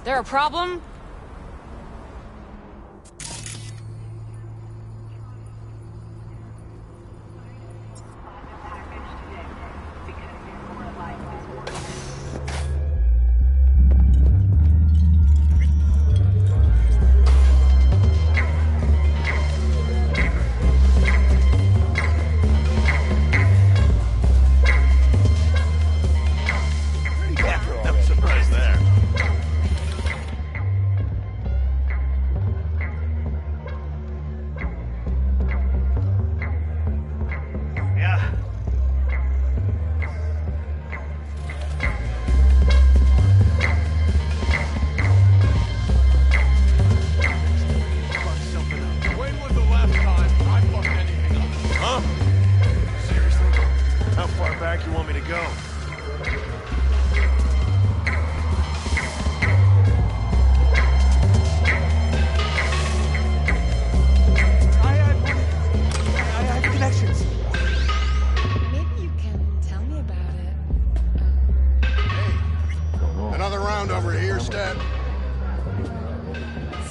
There a problem?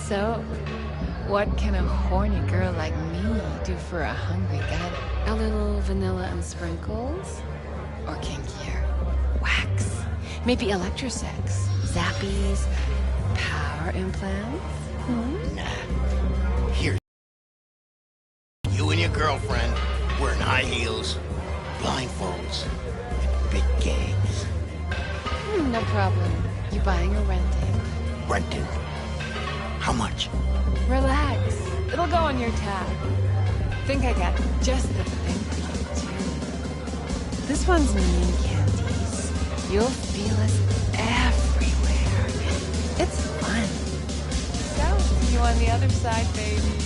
So, what can a horny girl like me do for a hungry guy? A little vanilla and sprinkles? Or kinkier? Wax? Maybe electrosex? Zappies? Power implants? Nah. Here. You and your girlfriend wearing high heels, blindfolds, and big games. No problem. You buying or renting? Renting. How much? Relax. It'll go on your tab. Think I got just the thing for you, too. This one's mean candies. You'll feel us everywhere. It's fun. So, see you on the other side, baby.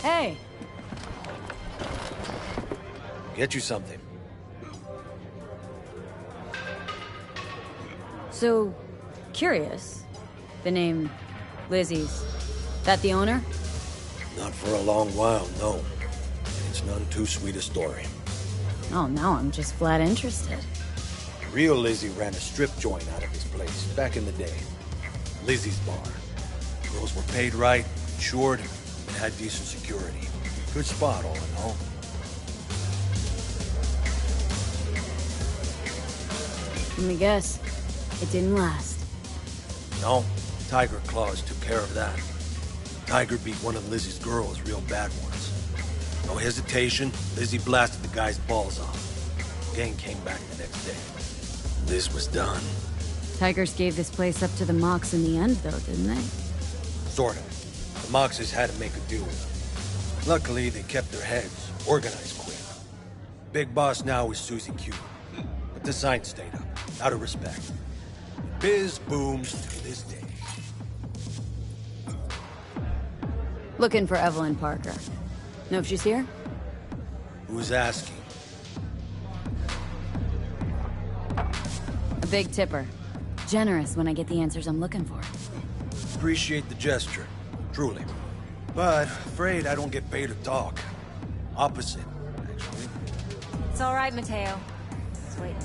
Hey. Get you something. So, curious. The name Lizzie's. That the owner? Not for a long while, no. It's none too sweet a story. Oh, now I'm just flat interested. Real Lizzie ran a strip joint out of his place back in the day. Lizzie's Bar. Girls were paid right, insured, and had decent security. Good spot, all in all. Let me guess. It didn't last. No, Tiger Claws took care of that. Tiger beat one of Lizzie's girls real bad once. No hesitation, Lizzie blasted the guy's balls off. Gang came back the next day. Liz was done. Tigers gave this place up to the Mox in the end, though, didn't they? Sort of. The Moxes had to make a deal with them. Luckily, they kept their heads, organized quick. Big boss now is Susie Q. But the sign stayed up, out of respect. Biz booms to this day. Looking for Evelyn Parker. Know if she's here? Who's asking? A big tipper. Generous when I get the answers I'm looking for. Appreciate the gesture, truly. But afraid I don't get paid to talk. Opposite, actually. It's all right, Mateo. Just wait.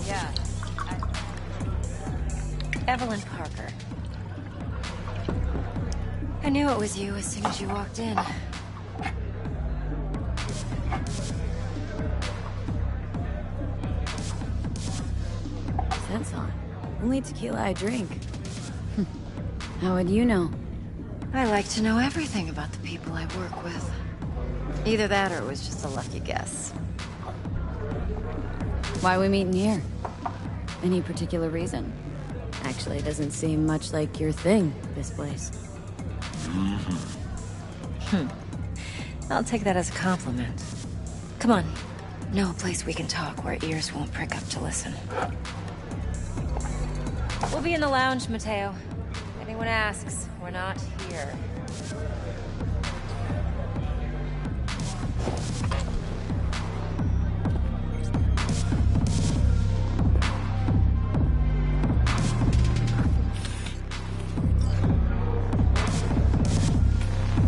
Yeah. Evelyn Parker. I knew it was you as soon as you walked in. That's on. Only tequila I drink. How would you know? I like to know everything about the people I work with. Either that or it was just a lucky guess. Why are we meeting here? Any particular reason? Actually, it doesn't seem much like your thing, this place. I'll take that as a compliment. Come on. Know a place we can talk where ears won't prick up to listen. We'll be in the lounge, Mateo. If anyone asks, we're not here.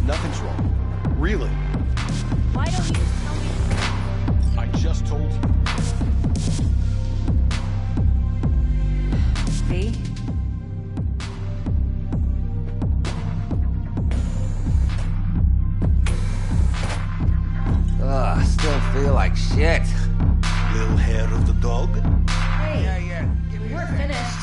Nothing's wrong. Really. Why don't you just tell me? I just told you. V? Ugh, still feel like shit. Little hair of the dog? Hey, Yeah. Give me we're a sec. finished.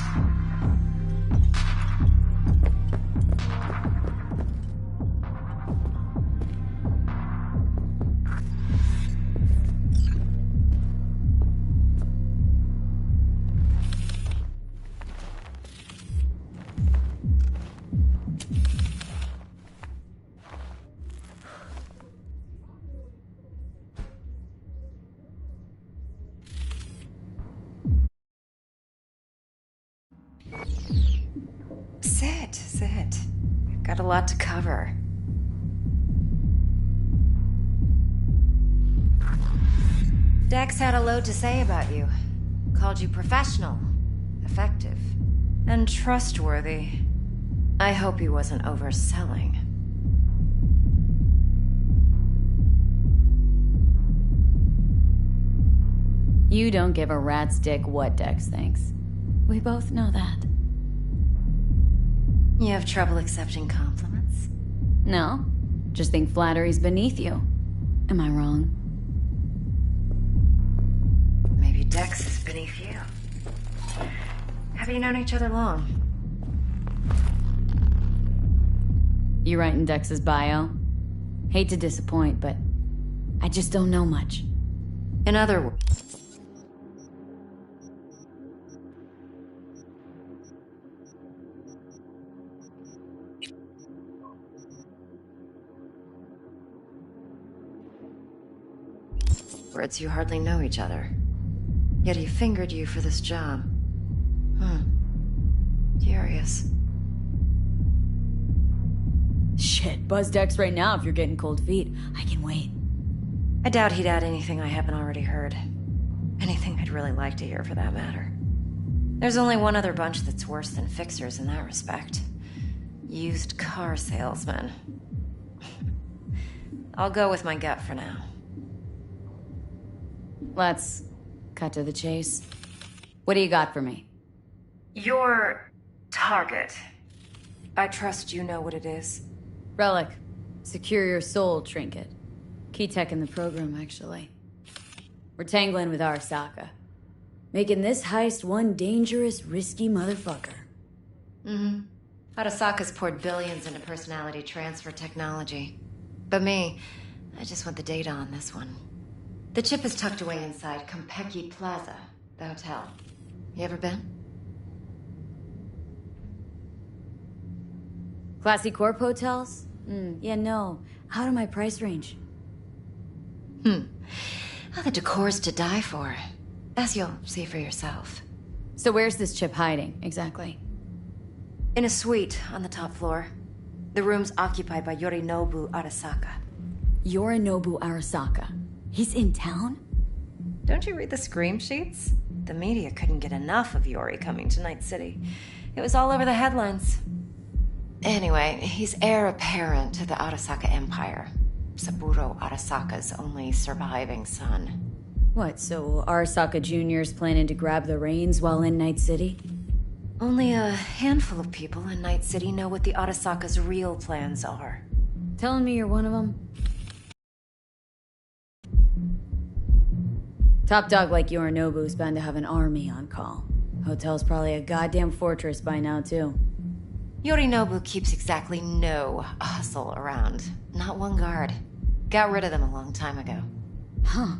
Sit. We've got a lot to cover. Dex had a load to say about you. Called you professional, effective, and trustworthy. I hope he wasn't overselling. You don't give a rat's dick what Dex thinks. We both know that. You have trouble accepting compliments? No, just think flattery's beneath you. Am I wrong? Maybe Dex is beneath you. Have you known each other long? You write in Dex's bio? Hate to disappoint, but I just don't know much. In other words, you hardly know each other. Yet he fingered you for this job. Curious. Shit, buzz Dex right now if you're getting cold feet. I can wait. I doubt he'd add anything I haven't already heard. Anything I'd really like to hear, for that matter. There's only one other bunch that's worse than fixers in that respect. Used car salesmen. I'll go with my gut for now. Let's cut to the chase. What do you got for me? Your target. I trust you know what it is. Relic. Secure your soul trinket. Key tech in the program, actually. We're tangling with Arasaka. Making this heist one dangerous, risky motherfucker. Arasaka's poured billions into personality transfer technology. But me, I just want the data on this one. The chip is tucked away inside Compeki Plaza, the hotel. You ever been? Classy corp hotels? Yeah, no. Out of my price range. Oh, the decor's to die for. As you'll see for yourself. So where's this chip hiding, exactly? In a suite on the top floor. The room's occupied by Yorinobu Arasaka. Yorinobu Arasaka. He's in town? Don't you read the scream sheets? The media couldn't get enough of Yori coming to Night City. It was all over the headlines. Anyway, he's heir apparent to the Arasaka Empire. Saburo Arasaka's only surviving son. What, so Arasaka Jr.'s planning to grab the reins while in Night City? Only a handful of people in Night City know what the Arasaka's real plans are. Telling me you're one of them? Top dog like Yorinobu's bound to have an army on call. Hotel's probably a goddamn fortress by now, too. Yorinobu keeps exactly no hustle around. Not one guard. Got rid of them a long time ago. Huh.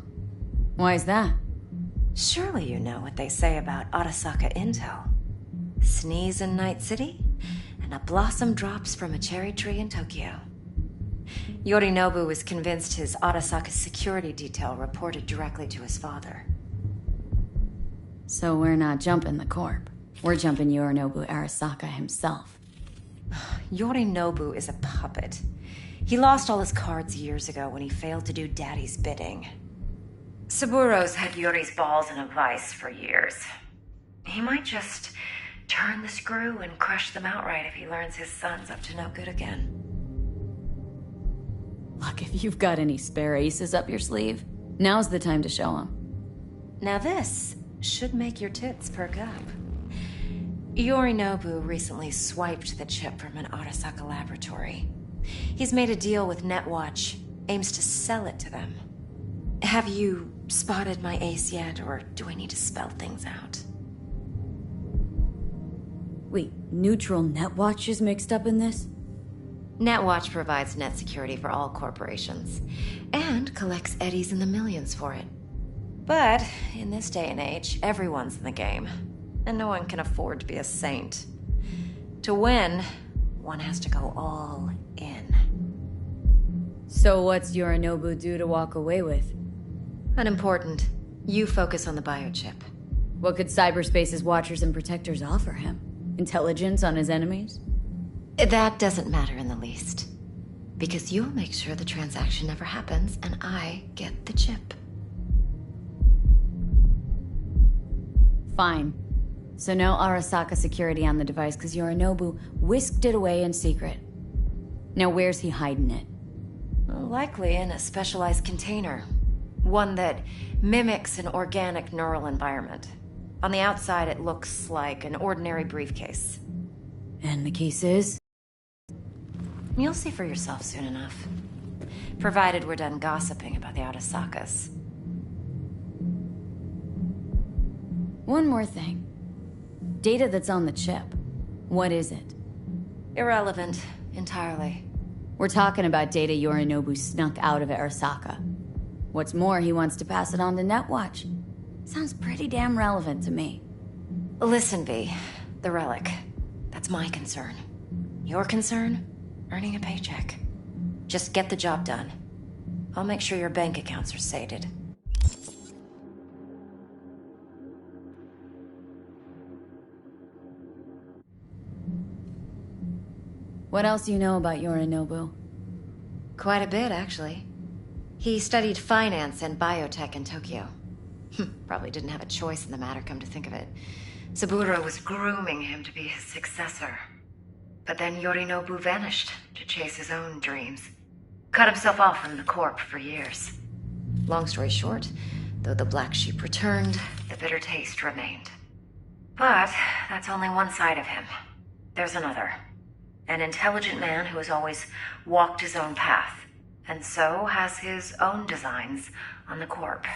Why is that? Surely you know what they say about Arasaka intel. Sneeze in Night City, and a blossom drops from a cherry tree in Tokyo. Yorinobu was convinced his Arasaka security detail reported directly to his father. So we're not jumping the Corp. We're jumping Yorinobu Arasaka himself. Yorinobu is a puppet. He lost all his cards years ago when he failed to do Daddy's bidding. Saburo's had Yori's balls in a vice for years. He might just turn the screw and crush them outright if he learns his son's up to no good again. Look, if you've got any spare aces up your sleeve, now's the time to show them. Now this should make your tits perk up. Yorinobu recently swiped the chip from an Arasaka laboratory. He's made a deal with Netwatch, aims to sell it to them. Have you spotted my ace yet, or do I need to spell things out? Wait, neutral Netwatch is mixed up in this? Netwatch provides net security for all corporations, and collects eddies in the millions for it. But in this day and age, everyone's in the game, and no one can afford to be a saint. To win, one has to go all in. So what's Yorinobu due to walk away with? Unimportant. You focus on the biochip. What could cyberspace's watchers and protectors offer him? Intelligence on his enemies? That doesn't matter in the least. Because you'll make sure the transaction never happens, and I get the chip. Fine. So no Arasaka security on the device because Yorinobu whisked it away in secret. Now where's he hiding it? Likely in a specialized container. One that mimics an organic neural environment. On the outside, it looks like an ordinary briefcase. And the case is? You'll see for yourself soon enough. Provided we're done gossiping about the Arasakas. One more thing. Data that's on the chip. What is it? Irrelevant, entirely. We're talking about data Yorinobu snuck out of Arasaka. What's more, he wants to pass it on to Netwatch. Sounds pretty damn relevant to me. Listen, V. The relic. That's my concern. Your concern? Earning a paycheck. Just get the job done. I'll make sure your bank accounts are sated. What else do you know about Yorinobu? Quite a bit, actually. He studied finance and biotech in Tokyo. Probably didn't have a choice in the matter, come to think of it. Saburo was grooming him to be his successor. But then Yorinobu vanished to chase his own dreams. Cut himself off from the Corp for years. Long story short, though the black sheep returned, the bitter taste remained. But that's only one side of him. There's another. An intelligent man who has always walked his own path, and so has his own designs on the Corp.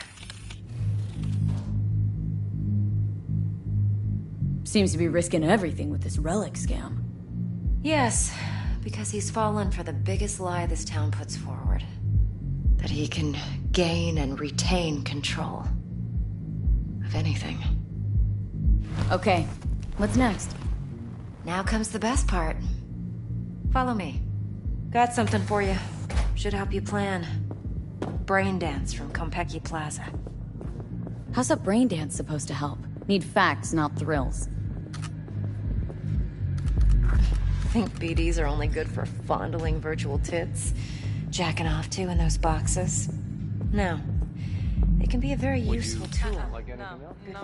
Seems to be risking everything with this relic scam. Yes, because he's fallen for the biggest lie this town puts forward. That he can gain and retain control of anything. Okay, what's next? Now comes the best part. Follow me. Got something for you. Should help you plan. Brain dance from Konpeki Plaza. How's a brain dance supposed to help? Need facts, not thrills. Think BDs are only good for fondling virtual tits? Jacking off to in those boxes? No. They can be a very useful tool. Good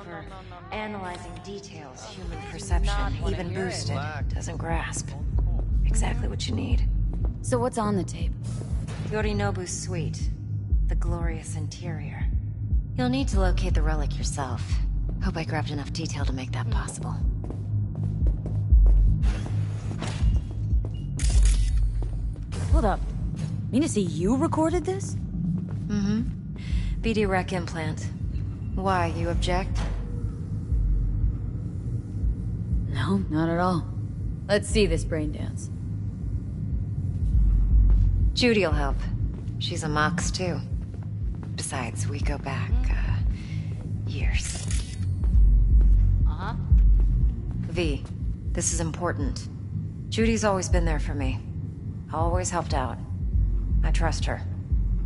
for analyzing details human perception, even boosted, doesn't grasp. Exactly what you need. So what's on the tape? Yorinobu's suite. The glorious interior. You'll need to locate the relic yourself. Hope I grabbed enough detail to make that possible. Hold up. Mean to say you recorded this? Mm-hmm. BD Rec implant. Why, you object? No, not at all. Let's see this brain dance. Judy'll help. She's a Mox, too. Besides, we go back, years. Uh-huh. V, this is important. Judy's always been there for me. Always helped out. I trust her.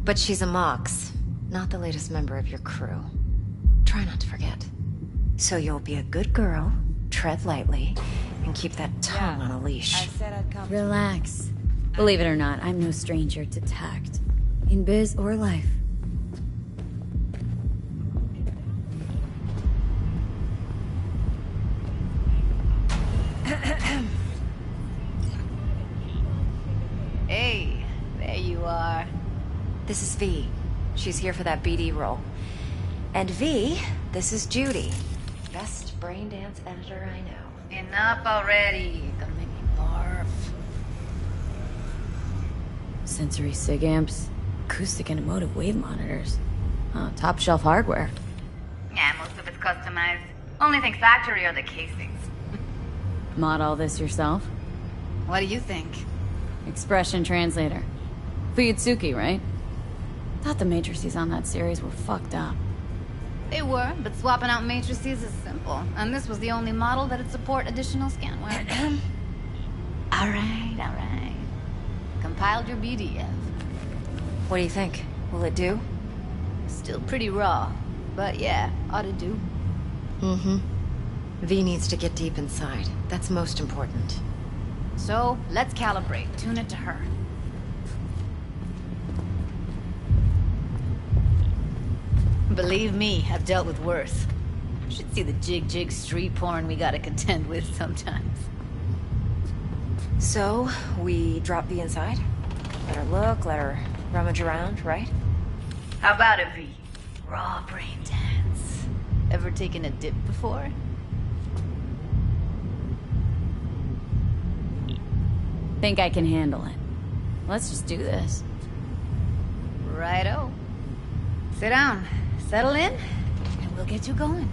But she's a Mox, not the latest member of your crew. Try not to forget. So you'll be a good girl, tread lightly, and keep that tongue on a leash. said I'd come. Relax. Believe it or not, I'm no stranger to tact. In biz or life. Hey, there you are. This is V. She's here for that BD role. And V, this is Judy. Best brain dance editor I know. Enough already. Gonna make me barf. Sensory sig amps, acoustic and emotive wave monitors. Top shelf hardware. Yeah, most of it's customized. Only thing factory are the casings. Mod all this yourself? What do you think? Expression translator. Fuyutsuki, right? Thought the matrices on that series were fucked up. They were, but swapping out matrices is simple. And this was the only model that'd support additional scanware. Alright. Compiled your BDF. What do you think? Will it do? Still pretty raw. But yeah, ought to do. Mm-hmm. V needs to get deep inside. That's most important. So, let's calibrate. Tune it to her. Believe me, I've dealt with worse. Should see the jig street porn we gotta contend with sometimes. So, we drop V inside? Let her look, let her rummage around, right? How about it, V? Raw brain dance. Ever taken a dip before? Think I can handle it. Let's just do this. Righto. Sit down, settle in, and we'll get you going.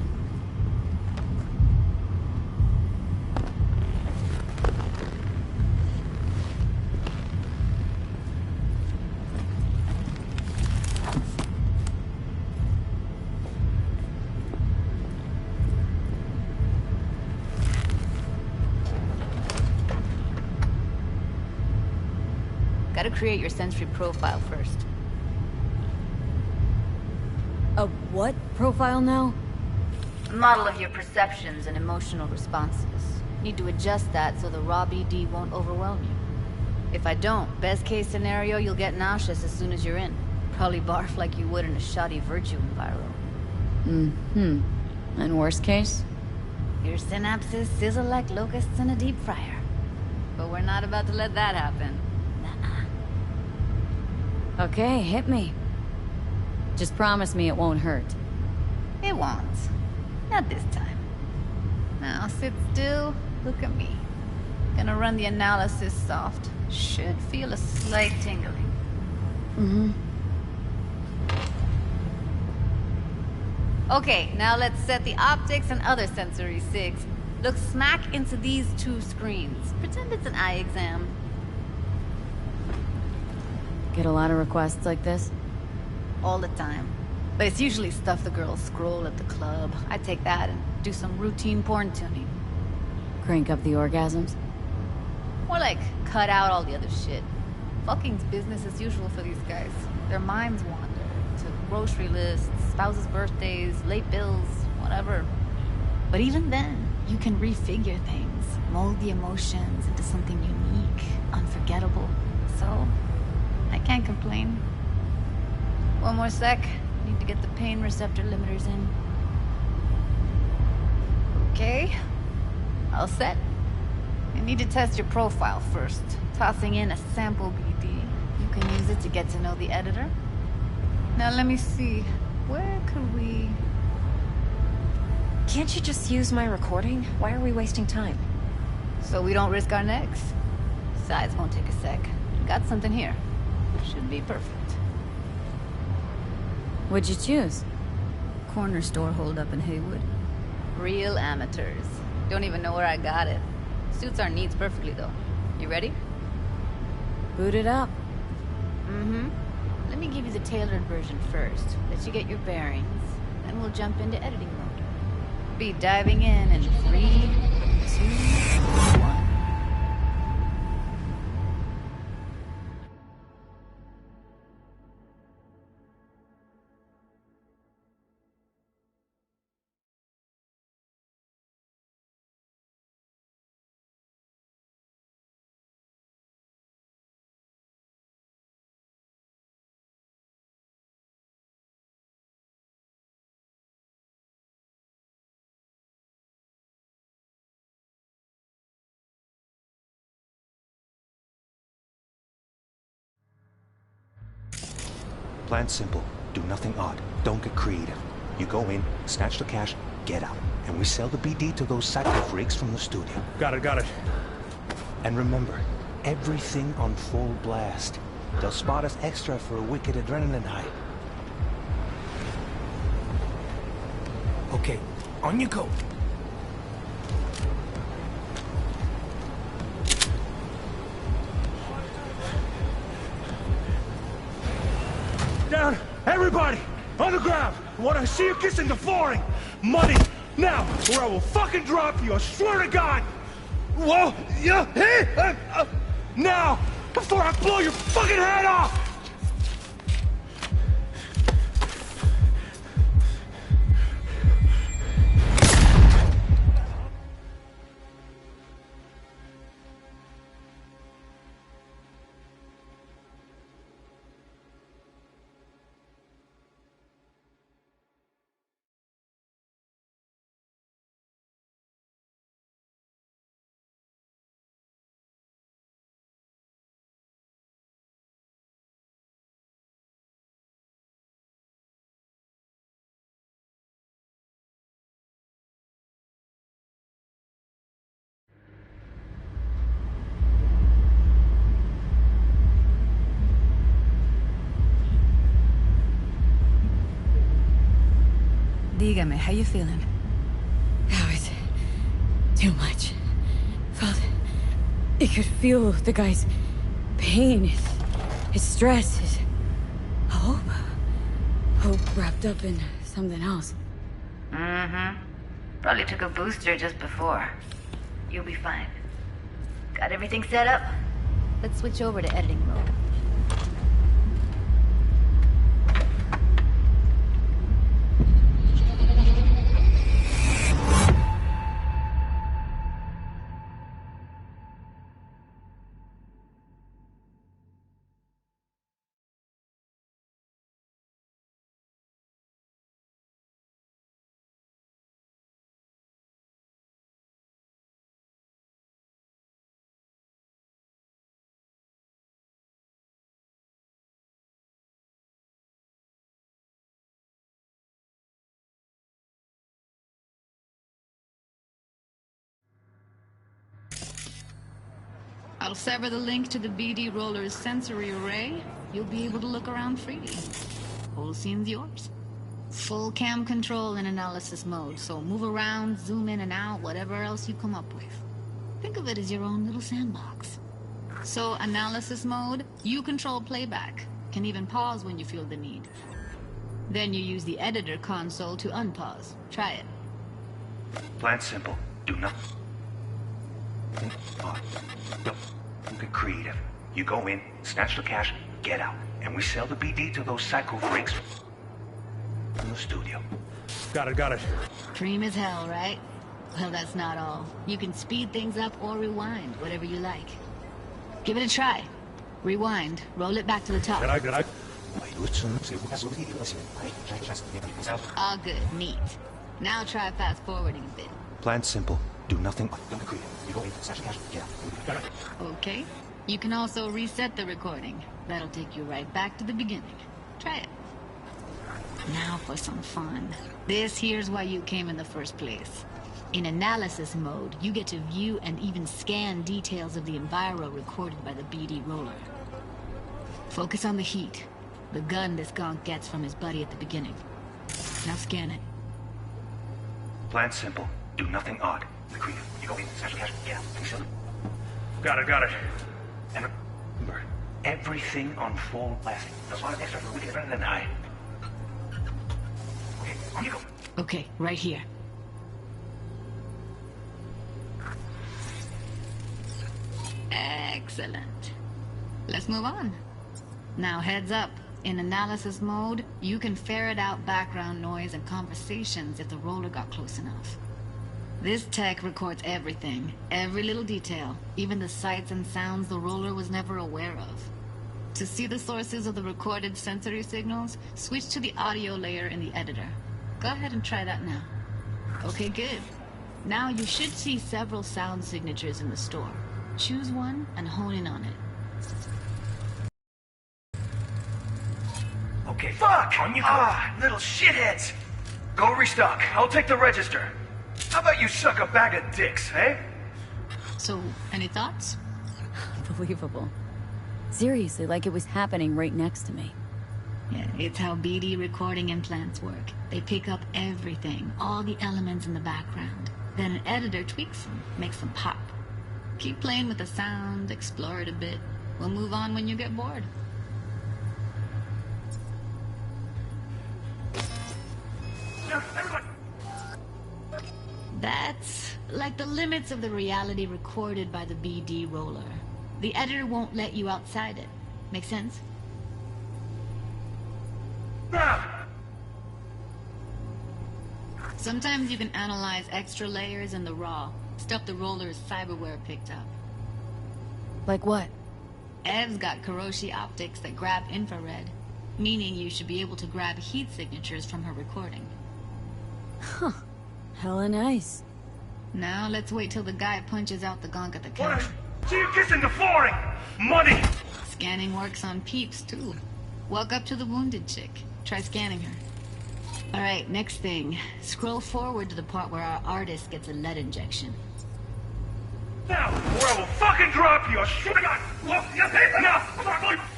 Gotta create your sensory profile first. A what profile now? A model of your perceptions and emotional responses. Need to adjust that so the raw BD won't overwhelm you. If I don't, best case scenario, you'll get nauseous as soon as you're in. Probably barf like you would in a shoddy Virtue enviro. Mm-hmm. And worst case? Your synapses sizzle like locusts in a deep fryer. But we're not about to let that happen. Okay, hit me. Just promise me it won't hurt. It won't. Not this time. Now sit still, look at me. Gonna run the analysis soft. Should feel a slight tingling. Mm-hmm. Okay, now let's set the optics and other sensory sigs. Look smack into these two screens. Pretend it's an eye exam. Get a lot of requests like this? All the time. But it's usually stuff the girls scroll at the club. I take that and do some routine porn tuning. Crank up the orgasms? More like cut out all the other shit. Fucking's business as usual for these guys. Their minds wander to grocery lists, spouses' birthdays, late bills, whatever. But even then, you can refigure things, mold the emotions into something unique, unforgettable. So, I can't complain. One more sec. Need to get the pain receptor limiters in. Okay. All set. I need to test your profile first. Tossing in a sample BD. You can use it to get to know the editor. Now let me see. Where could we... Can't you just use my recording? Why are we wasting time? So we don't risk our necks? Besides, won't take a sec. Got something here. Should be perfect. What'd you choose? Corner store holdup in Haywood. Real amateurs. Don't even know where I got it. Suits our needs perfectly, though. You ready? Boot it up. Mm-hmm. Let me give you the tailored version first. Let you get your bearings. and we'll jump into editing mode. Be diving in 3, 2, 1. Plan simple. Do nothing odd. Don't get creative. You go in, snatch the cash, get out. And we sell the BD to those psycho freaks from the studio. Got it. And remember, everything on full blast. They'll spot us extra for a wicked adrenaline high. Okay, on you go. Down! Everybody! On the ground! I want to see you kissing the flooring! Money! Now! Or I will fucking drop you! I swear to God! Whoa! Yeah! Hey! Now! Before I blow your fucking head off! Dígame, how you feeling? That was too much. You could feel the guy's pain, his stress, his hope. Hope wrapped up in something else. Mm-hmm. Probably took a booster just before. You'll be fine. Got everything set up? Let's switch over to editing mode. I'll sever the link to the BD Roller's sensory array. You'll be able to look around freely. Whole scene's yours. Full cam control in analysis mode, so move around, zoom in and out, whatever else you come up with. Think of it as your own little sandbox. So, analysis mode, you control playback. Can even pause when you feel the need. Then you use the editor console to unpause. Try it. Plan simple. Do nothing odd. Don't get creative. You go in, snatch the cash, get out. And we sell the BD to those psycho freaks from the studio. Got it. Cream as hell, right? Well, that's not all. You can speed things up or rewind, whatever you like. Give it a try. Rewind. Roll it back to the top. Got it. All good. Neat. Now try fast forwarding a bit. Plan simple. Do nothing. Don't get creative. You go in, snatch the cash, get out. Got it. Okay. You can also reset the recording. That'll take you right back to the beginning. Try it. Now for some fun. This here's why you came in the first place. In analysis mode, you get to view and even scan details of the enviro recorded by the BD roller. Focus on the heat. The gun this gonk gets from his buddy at the beginning. Now scan it. Plan simple. Do nothing odd. Creative. You go in, snatch the cash, get out. And we sell it. Got it. And remember, everything on full blast. They'll spot us extra for a wicked adrenaline high. Okay, You go. Okay, right here. Excellent. Let's move on. Now heads up. In analysis mode, you can ferret out background noise and conversations if the roller got close enough. This tech records everything, every little detail, even the sights and sounds the roller was never aware of. To see the sources of the recorded sensory signals, switch to the audio layer in the editor. Go ahead and try that now. Okay, good. Now you should see several sound signatures in the store. Choose one and hone in on it. Okay, fuck! On you go. Little shitheads! Go restock. I'll take the register. How about you suck a bag of dicks, eh? So, any thoughts? Unbelievable. Seriously, like it was happening right next to me. Yeah, it's how BD recording implants work. They pick up everything, all the elements in the background. Then an editor tweaks them, makes them pop. Keep playing with the sound, explore it a bit. We'll move on when you get bored. That's like the limits of the reality recorded by the BD roller. The editor won't let you outside it. Make sense? Sometimes you can analyze extra layers in the raw, stuff the roller's cyberware picked up. Like what? Ev's got Kiroshi optics that grab infrared, meaning you should be able to grab heat signatures from her recording. Huh. Hella nice. Now let's wait till the guy punches out the gunk at the couch. So you're kissing the flooring! Money! Scanning works on peeps, too. Walk up to the wounded chick. Try scanning her. Alright, next thing. Scroll forward to the part where our artist gets a lead injection. Now, or I will fucking drop you! Shoot a gun! Enough!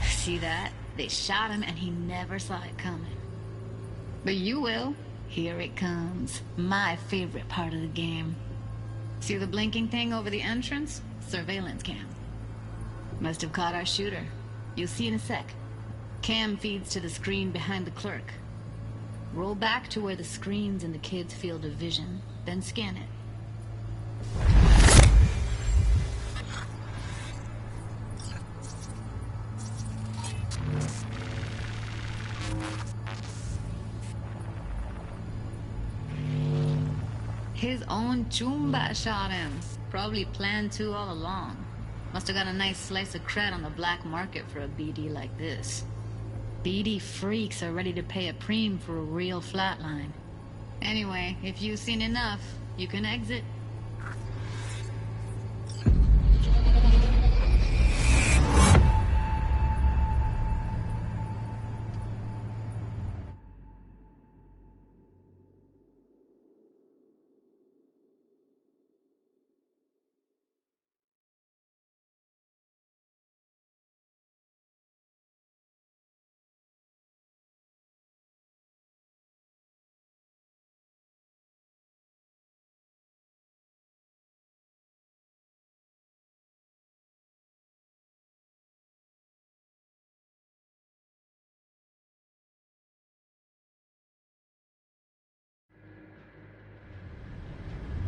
See that? They shot him and he never saw it coming. But you will. Here it comes. My favorite part of the game. See the blinking thing over the entrance? Surveillance cam. Must have caught our shooter. You'll see in a sec. Cam feeds to the screen behind the clerk. Roll back to where the screen's in the kid's field of vision, then scan it. His own Chumba shot him. Probably planned to all along. Must have got a nice slice of cred on the black market for a BD like this. BD freaks are ready to pay a preem for a real flatline. Anyway, if you've seen enough, you can exit.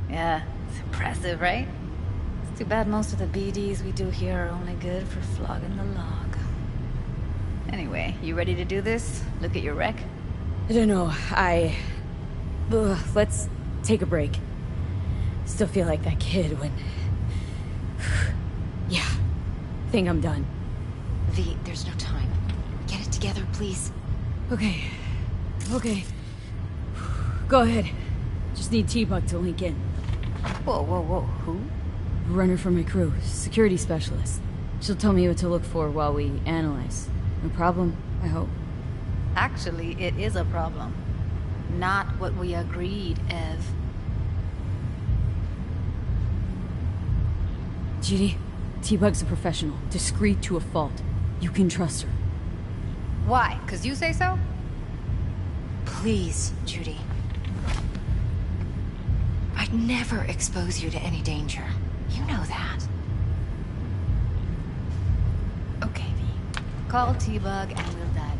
Yeah, it's impressive, right? It's too bad most of the BDs we do here are only good for flogging the log. Anyway, you ready to do this? Look at your wreck? I don't know, let's take a break. Still feel like that kid when... Yeah, think I'm done. V, there's no time. Get it together, please. Okay. Go ahead. Just need T-Bug to link in. Whoa, who? Runner for my crew, security specialist. She'll tell me what to look for while we analyze. No problem, I hope. Actually, it is a problem. Not what we agreed, Ev. Judy, T-Bug's a professional, discreet to a fault. You can trust her. Why? 'Cause you say so? Please, Judy. I'd never expose you to any danger. You know that. Okay, V. Call T-Bug and we'll dive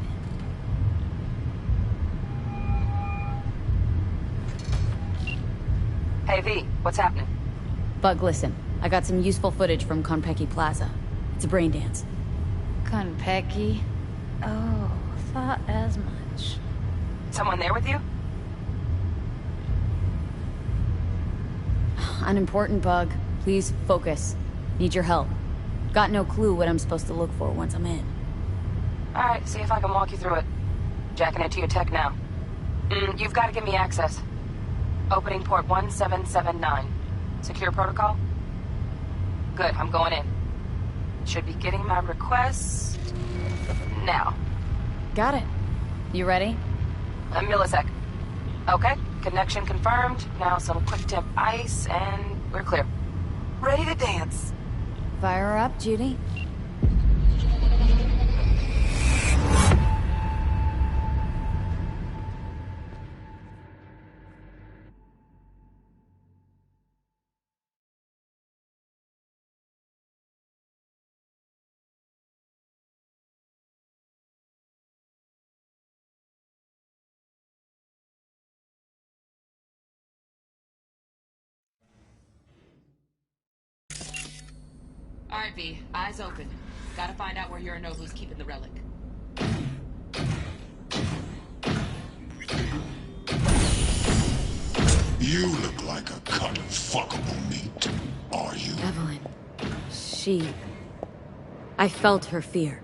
in. Hey, V, what's happening? Bug, listen. I got some useful footage from Konpeki Plaza. It's a brain dance. Konpeki? Oh, thought as much. Someone there with you? Unimportant, Bug. Please focus. Need your help. Got no clue what I'm supposed to look for once I'm in. Alright, see if I can walk you through it. Jacking into your tech now. You've got to give me access. Opening port 1779. Secure protocol? Good, I'm going in. Should be getting my request... now. Got it. You ready? A millisec. Okay, connection confirmed. Now some quick temp ice, and we're clear. Ready to dance. Fire her up, Judy. Alright, V. Eyes open. Gotta find out where Yorinobu's keeping the relic. You look like a cut of fuckable meat, are you? Evelyn. She... I felt her fear.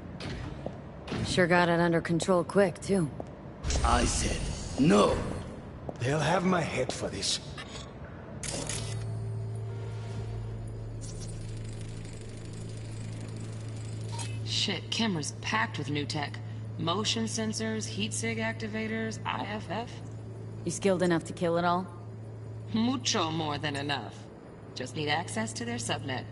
Sure got it under control quick, too. I said no. They'll have my head for this. Shit, camera's packed with new tech. Motion sensors, heat sig activators, IFF. You skilled enough to kill it all? Mucho more than enough. Just need access to their subnet.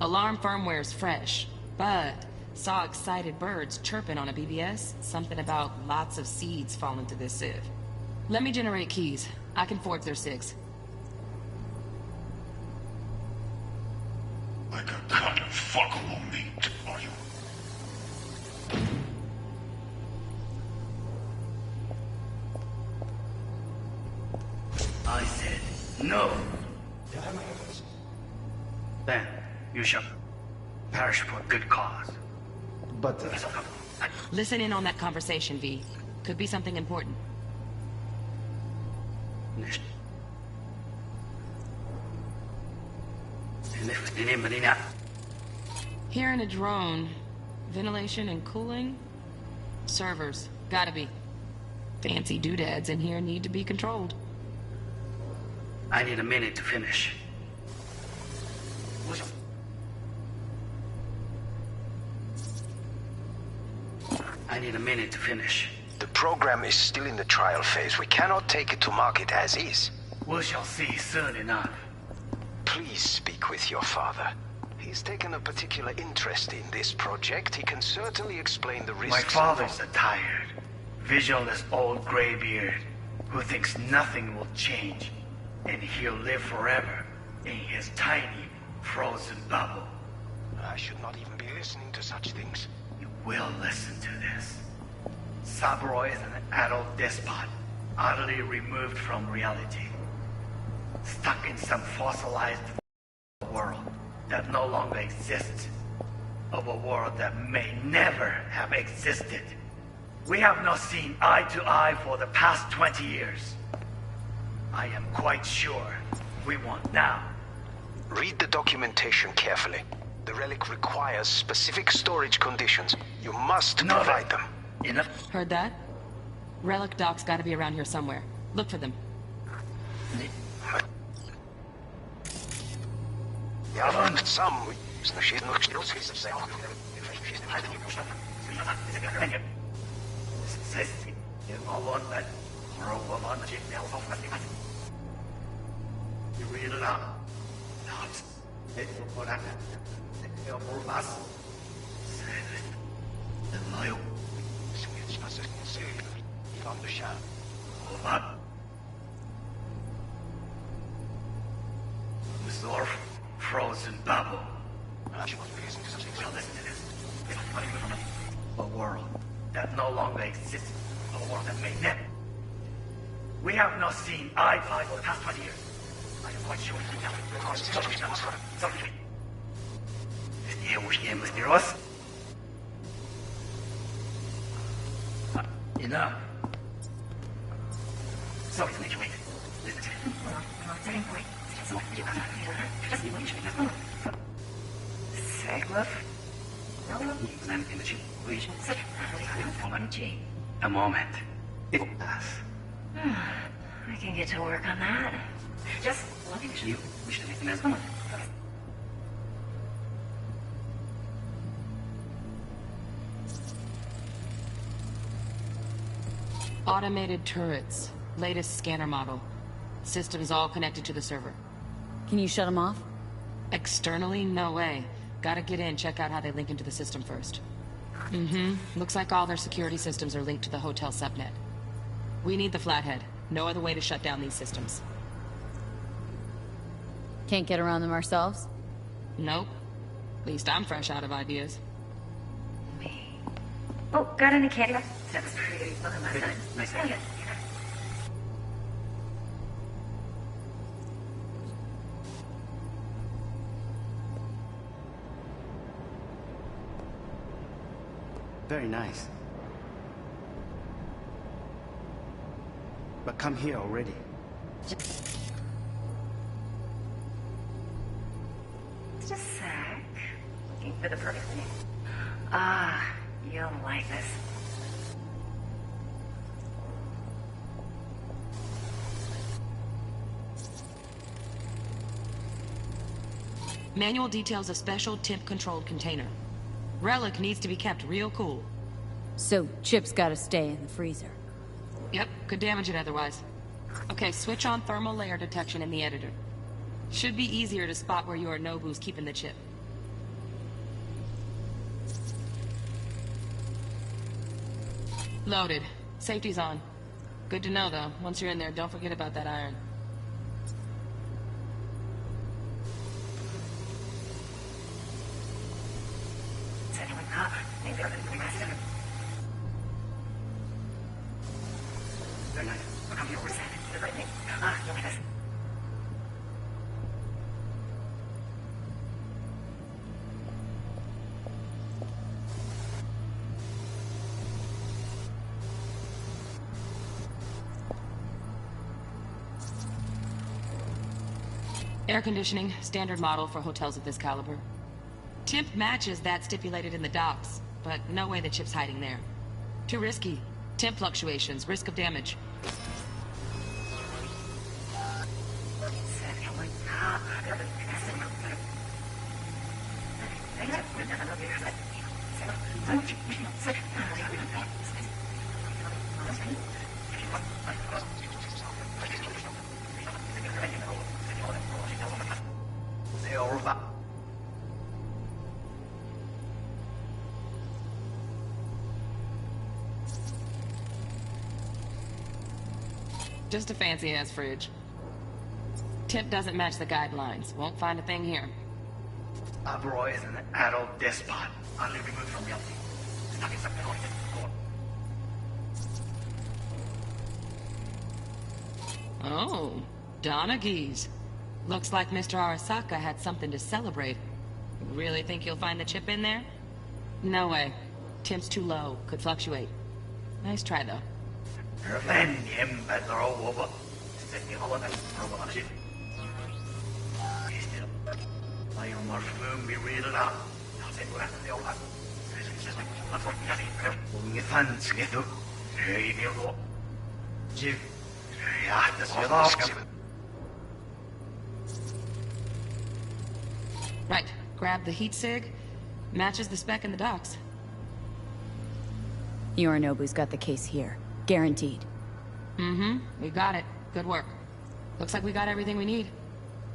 Alarm firmware's fresh, but saw excited birds chirping on a BBS. Something about lots of seeds falling to this sieve. Let me generate keys. I can forge their SIGs. Like a cut of fuckable meat, are you? I said no. Then, you shall perish for a good cause. But... Listen in on that conversation, V. Could be something important. Hearing a drone. Ventilation and cooling? Servers. Gotta be. Fancy doodads in here need to be controlled. I need a minute to finish. I need a minute to finish. The program is still in the trial phase. We cannot take it to market as is. We shall see soon enough. Please speak with your father. He's taken a particular interest in this project. He can certainly explain the risks. My father's a tired, visionless old graybeard who thinks nothing will change, and he'll live forever in his tiny, frozen bubble. I should not even be listening to such things. You will listen to this. Saburo is an adult despot, utterly removed from reality. Stuck in some fossilized world that no longer exists. Of a world that may never have existed. We have not seen eye to eye for the past 20 years. I am quite sure we want now. Read the documentation carefully. The relic requires specific storage conditions. You must provide them. Enough. Heard that? Relic docs gotta be around here somewhere. Look for them. Yeah, some. You read it out. Now it's what happened. They'll move us. The loyal. From the shop. Hold on. Absorb frozen bubble. Well, listen to this. A world that no longer exists. A world that may never. We have not seen eye to eye for the past 20 years. I am quite sure you know. Sorry. Este ujier mysterious. Enough. Sorry to make you wait. Listen to me. A moment. It will pass. I can get to work on that. Just let me You wish to make the man's Automated turrets. Latest scanner model. Systems all connected to the server. Can you shut them off? Externally? No way. Gotta get in, check out how they link into the system first. Looks like all their security systems are linked to the hotel subnet. We need the Flathead. No other way to shut down these systems. Can't get around them ourselves? Nope. At least I'm fresh out of ideas. Oh, got any candy? That was pretty good. Nice. Very nice. But come here already. Just a sec. Looking for the perfect thing. Ah, you'll like this. Manual details a special temp-controlled container. Relic needs to be kept real cool. So, Chip's gotta stay in the freezer. Yep, could damage it otherwise. Okay, switch on thermal layer detection in the editor. Should be easier to spot where Yorinobu's keeping the chip. Loaded. Safety's on. Good to know, though. Once you're in there, don't forget about that iron. Air conditioning, standard model for hotels of this caliber. Temp matches that stipulated in the docs, but no way the chip's hiding there. Too risky. Temp fluctuations, risk of damage. Just a fancy-ass fridge. Temp doesn't match the guidelines. Won't find a thing here. Abroy is an adult despot, utterly removed from reality. Stuck in some anointed court. Oh, Donaghy's. Looks like Mr. Arasaka had something to celebrate. Really think you'll find the chip in there? No way. Temp's too low. Could fluctuate. Nice try, though. Right. Grab the heat sig. Matches the spec in the docs. Yorinobu's got the case here. Guaranteed. Mm-hmm. We got it. Good work. Looks like we got everything we need.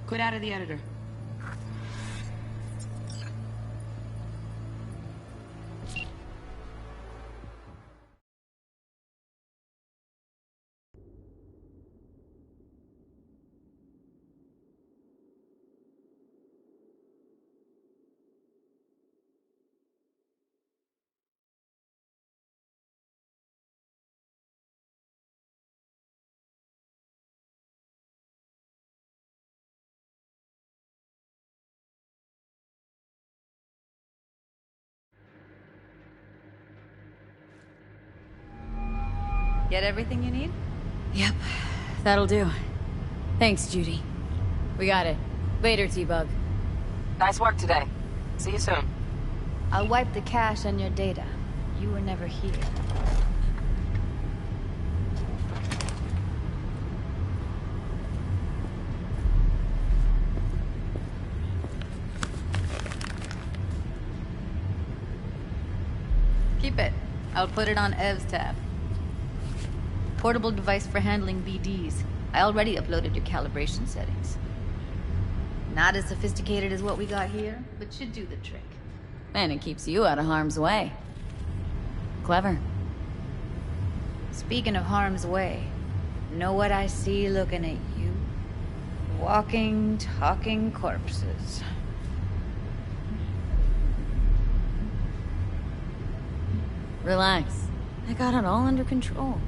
Quit out of the editor. Get everything you need? Yep, that'll do. Thanks, Judy. We got it. Later, T-Bug. Nice work today. See you soon. I'll wipe the cache on your data. You were never here. Keep it. I'll put it on Ev's tab. Portable device for handling BDs. I already uploaded your calibration settings. Not as sophisticated as what we got here, but should do the trick. And it keeps you out of harm's way. Clever. Speaking of harm's way, know what I see looking at you? Walking, talking corpses. Relax. I got it all under control.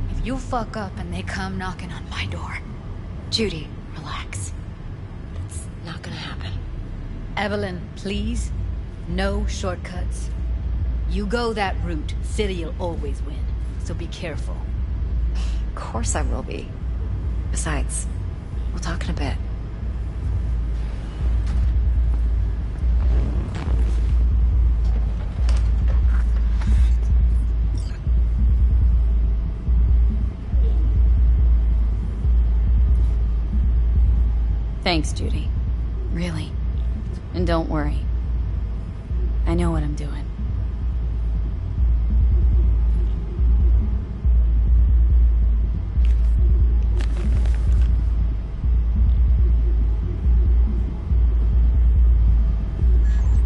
If you fuck up and they come knocking on my door... Judy, relax. That's not gonna happen. Evelyn, please. No shortcuts. You go that route, City'll always win. So be careful. Of course I will be. Besides, we'll talk in a bit. Thanks, Judy. Really. And don't worry. I know what I'm doing.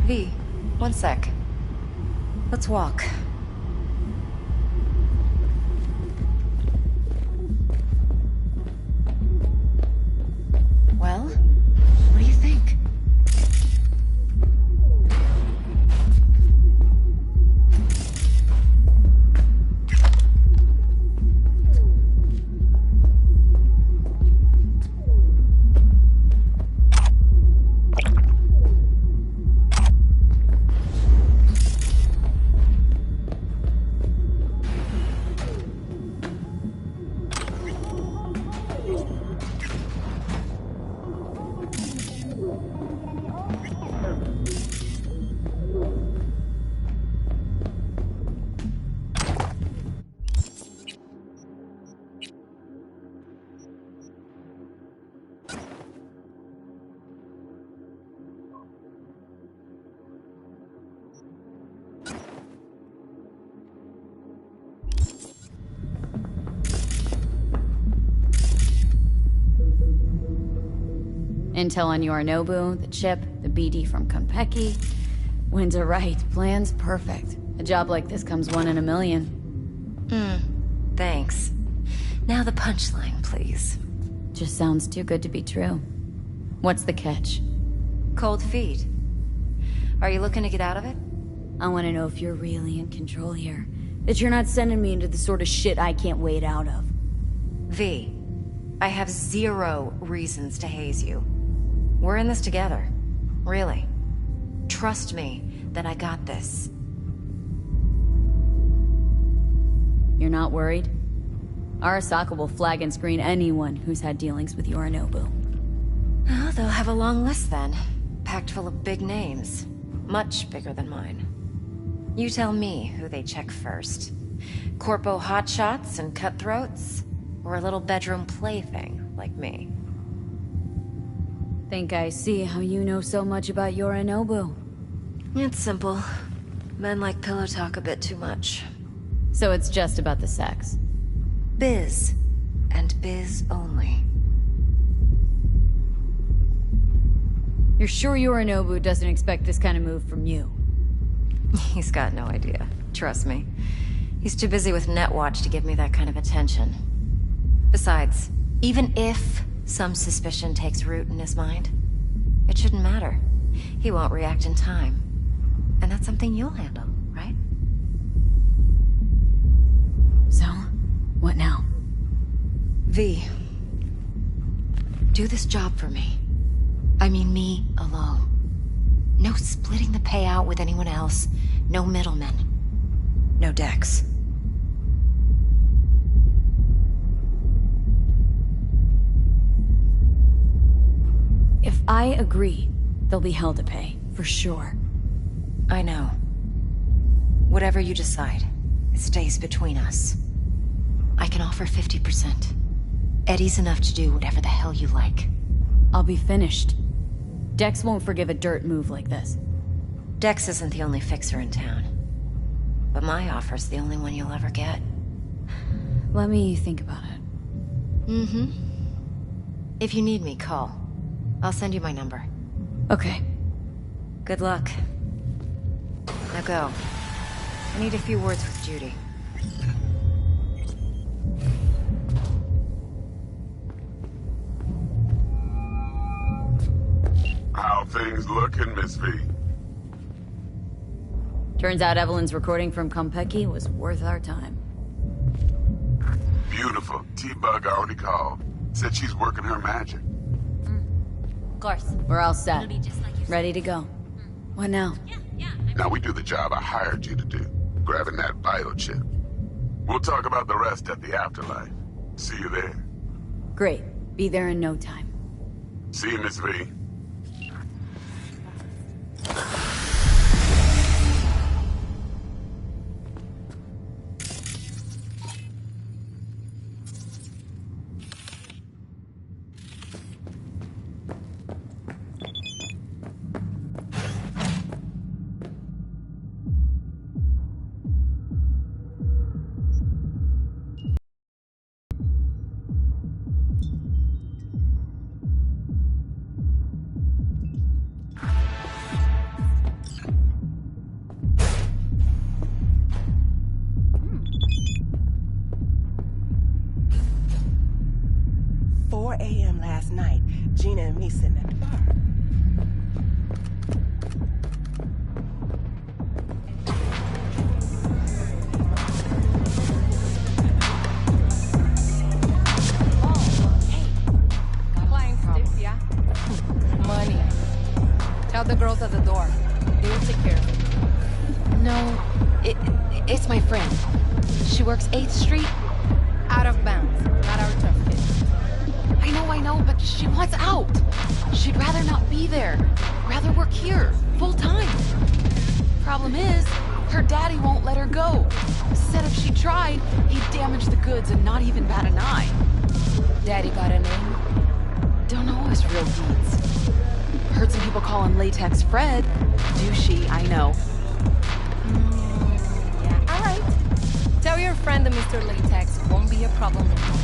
V, one sec. Let's walk. Well, what do you think? Intel on Yorinobu, the chip, the BD from Konpeki. Winds are right, plan's perfect. A job like this comes one in a million. Thanks. Now the punchline, please. Just sounds too good to be true. What's the catch? Cold feet. Are you looking to get out of it? I want to know if you're really in control here. That you're not sending me into the sort of shit I can't wait out of. V, I have zero reasons to haze you. We're in this together. Really. Trust me that I got this. You're not worried? Arasaka will flag and screen anyone who's had dealings with Yorinobu. Oh, they'll have a long list then. Packed full of big names. Much bigger than mine. You tell me who they check first. Corpo hotshots and cutthroats? Or a little bedroom plaything like me? Think I see how you know so much about Yorinobu. It's simple. Men like pillow talk a bit too much. So it's just about the sex. Biz. And biz only. You're sure Yorinobu doesn't expect this kind of move from you? He's got no idea. Trust me. He's too busy with Netwatch to give me that kind of attention. Besides, even if some suspicion takes root in his mind, it shouldn't matter. He won't react in time. And that's something you'll handle, right? So, what now? V. Do this job for me. I mean me alone. No splitting the payout with anyone else. No middlemen. No Dex. If I agree, there'll be hell to pay, for sure. I know. Whatever you decide, it stays between us. I can offer 50%. Eddie's enough to do whatever the hell you like. I'll be finished. Dex won't forgive a dirt move like this. Dex isn't the only fixer in town. But my offer's the only one you'll ever get. Let me think about it. Mm-hmm. If you need me, call. I'll send you my number. Okay. Good luck. Now go. I need a few words with Judy. How things looking, Miss V? Turns out Evelyn's recording from Konpeki was worth our time. Beautiful. T-Bug already called. Said she's working her magic. Of course. We're all set. Ready to go. What now? Now we do the job I hired you to do. Grabbing that vital chip. We'll talk about the rest at the afterlife. See you there. Great. Be there in no time. See you, Miss V. Last night, Gina and me sitting at the bar. Flying stiff, yeah? Money. Tell the girls at the door. They will take care of it. No, it's my friend. She works 8th Street. Out of bounds. Not our tough kid. I know, but she wants out. She'd rather not be there. Rather work here, full time. Problem is, her daddy won't let her go. Said if she tried, he'd damage the goods and not even bat an eye. Daddy got a name? Don't know his real deeds. Heard some people call him Latex Fred. Douchey, I know. Yeah, alright. Tell your friend that Mr. Latex won't be a problem anymore.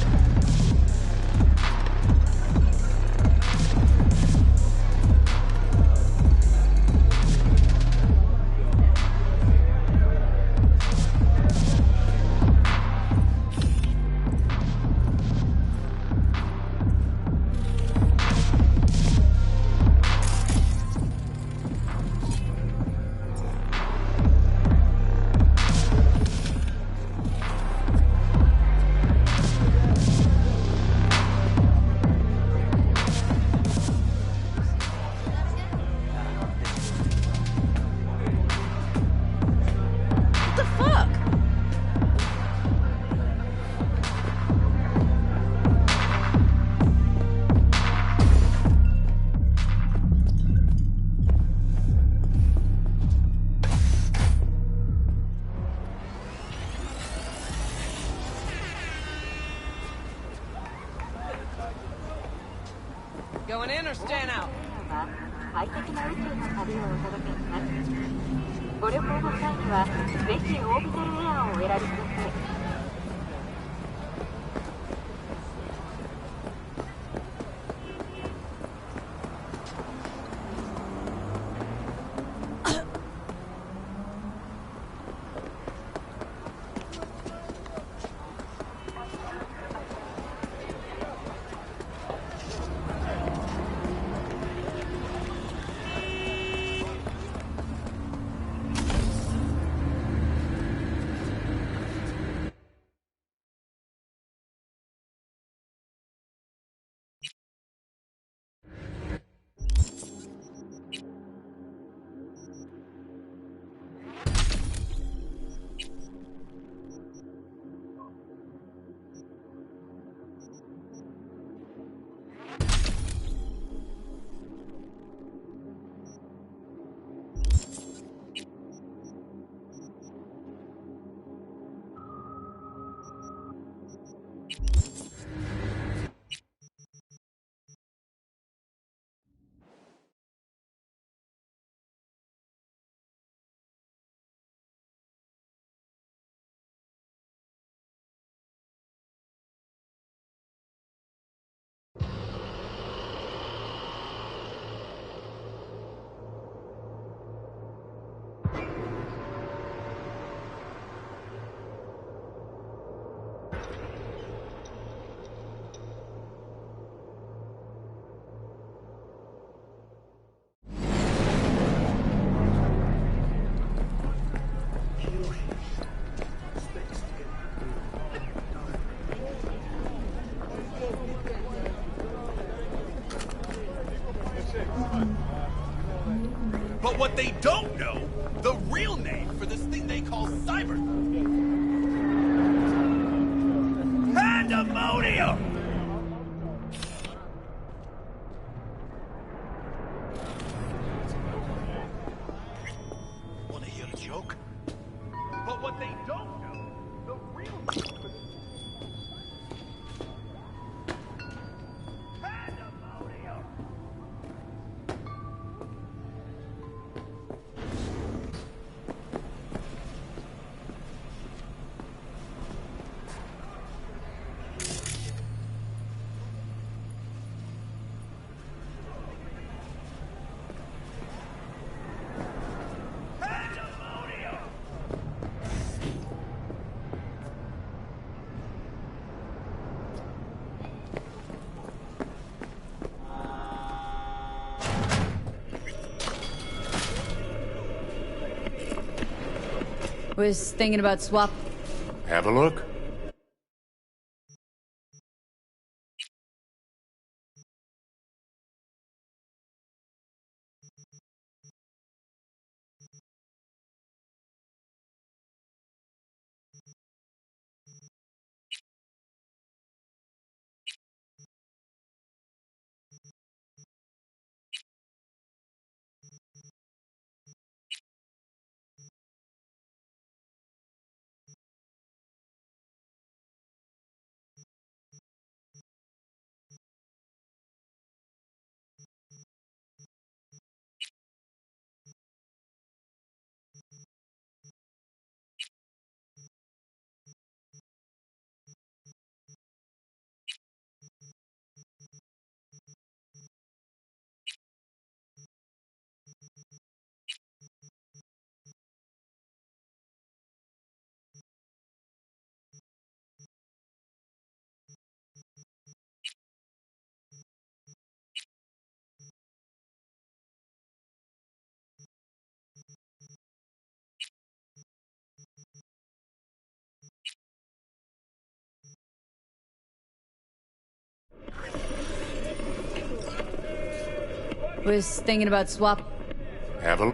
Going in or staying out? 快適な宇宙の旅をお届けします。ご旅行の際には、ぜひオービタルエアをお選びください。But what they don't know, the real name for this thing they call Cyberpunks. Pandemonium! Wanna hear a joke? But what they don't know, the real name for this Pandemonium! Was thinking about swap. Have a look. Was thinking about swap. Have a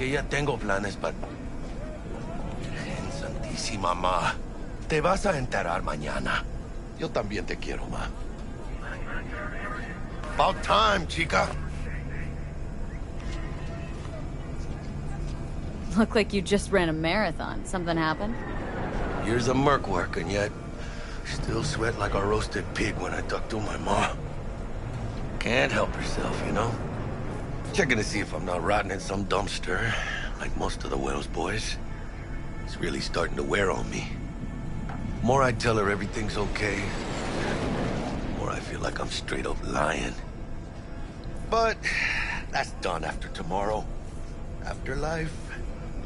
que ya tengo planes, but... Virgen Santísima, ma. Te vas a enterar mañana. Yo también te quiero, ma. About time, chica. Look like you just ran a marathon. Something happened? Years of merc work, and yet... still sweat like a roasted pig when I talk to my ma. Can't help herself, you know? Checking to see if I'm not rotting in some dumpster, like most of the Wells boys. It's really starting to wear on me. The more I tell her everything's okay, the more I feel like I'm straight up lying. But that's done after tomorrow. Afterlife,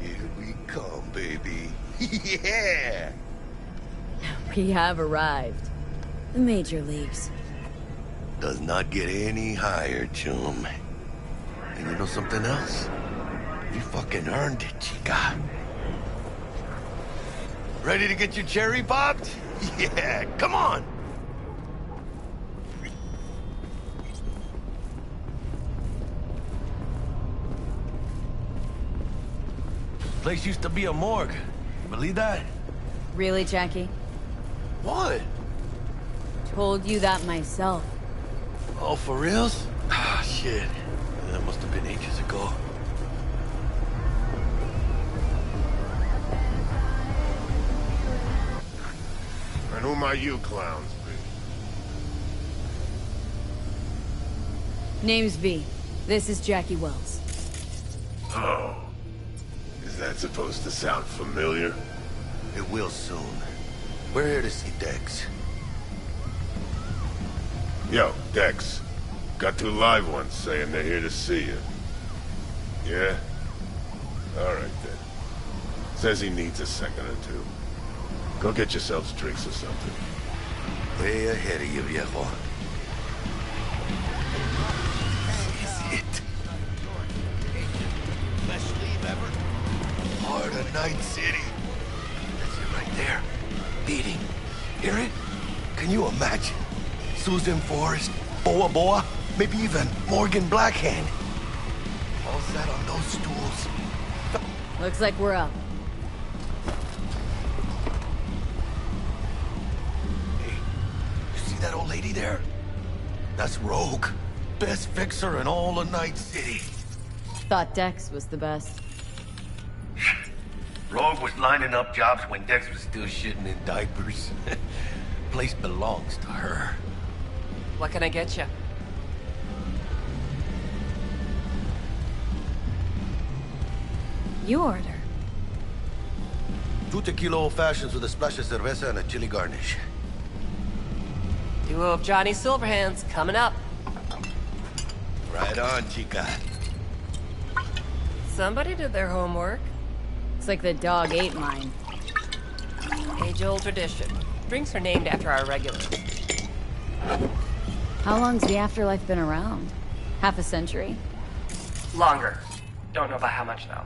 here we come, baby. Yeah! We have arrived. The major leagues. Does not get any higher, chum. And you know something else? You fucking earned it, chica. Ready to get your cherry popped? Yeah, come on! Place used to be a morgue. You believe that? Really, Jackie? What? Told you that myself. Oh, for reals? Ah, shit. That must have been ages ago. And who might you clowns be? Name's V. This is Jackie Wells. Oh. Is that supposed to sound familiar? It will soon. We're here to see Dex. Yo, Dex. Got 2 live ones saying they're here to see you. Yeah? Alright then. Says he needs a second or 2. Go get yourselves drinks or something. Way ahead of you, viejo. This is it. Best sleep ever. Heart of Night City. That's it right there. Beating. Hear it? Can you imagine? Susan Forrest, Boa Boa, maybe even Morgan Blackhand. All sat on those stools. Looks like we're up. Hey, you see that old lady there? That's Rogue. Best fixer in all of Night City. Thought Dex was the best. Rogue was lining up jobs when Dex was still shitting in diapers. Place belongs to her. What can I get you? You order. 2 tequila old fashions with a splash of cerveza and a chili garnish. Duo of Johnny Silverhands coming up. Right on, chica. Somebody did their homework. Looks like the dog ate mine. Age-old tradition. Drinks are named after our regulars. How long's the afterlife been around? Half a century? Longer. Don't know by how much, though.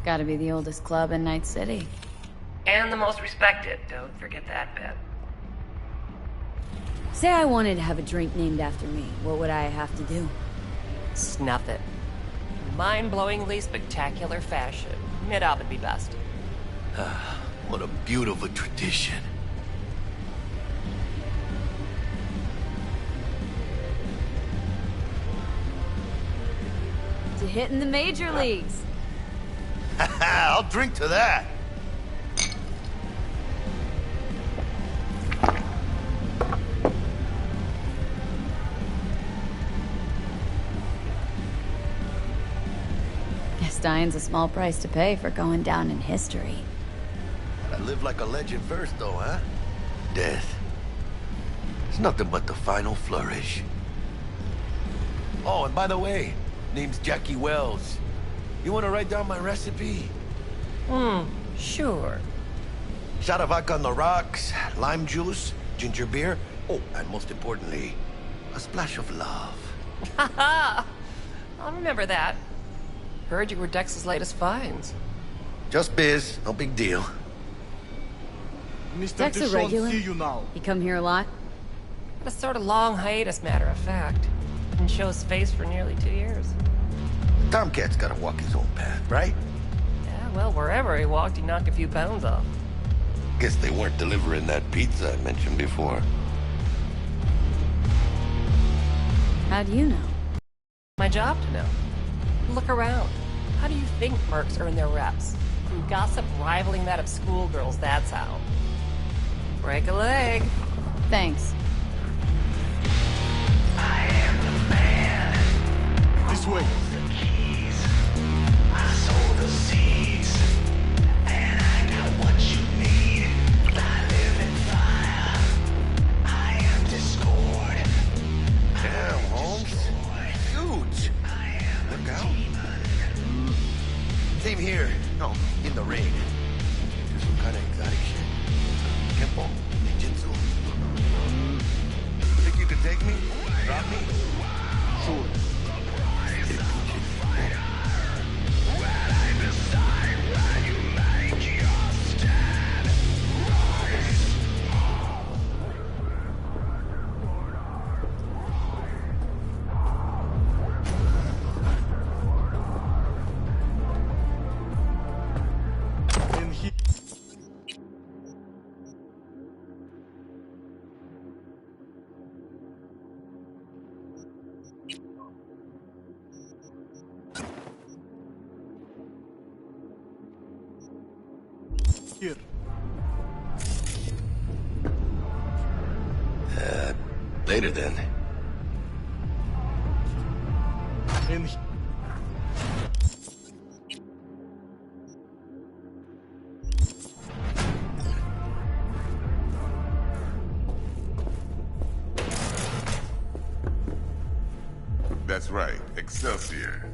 Gotta be the oldest club in Night City. And the most respected. Don't forget that bit. Say I wanted to have a drink named after me. What would I have to do? Snuff it. Mind-blowingly spectacular fashion. Mid-op would be best. What a beautiful tradition. To hit in the major leagues. I'll drink to that. Guess dying's a small price to pay for going down in history. Gotta live like a legend first, though, huh? Death. It's nothing but the final flourish. Oh, and by the way, name's Jackie Wells. You want to write down my recipe? Sure. Shot of vodka on the rocks, lime juice, ginger beer. Oh, and most importantly, a splash of love. Haha! I'll remember that. Heard you were Dex's latest finds. Just biz, no big deal. Mr. Dex a Dishon, regular? see you now. You come here a lot? A sort of long hiatus, matter of fact. Didn't show his face for nearly 2 years. Tomcat's gotta walk his own path, right? Yeah, well, wherever he walked, he knocked a few pounds off. Guess they weren't delivering that pizza I mentioned before. How do you know? My job to know. Look around. How do you think mercs earn their reps? From gossip rivaling that of schoolgirls, that's how. Break a leg. Thanks. This way. I sow the seeds, and I got what you need. I live in fire. I am discord. Damn, Holmes. Huge. Look out. Same here. No, in the rain. Do some kind of exotic shit. Kempo, ninjutsu. Think you could take me? Drop me? Sure. Here. Later then. In That's right, Excelsior.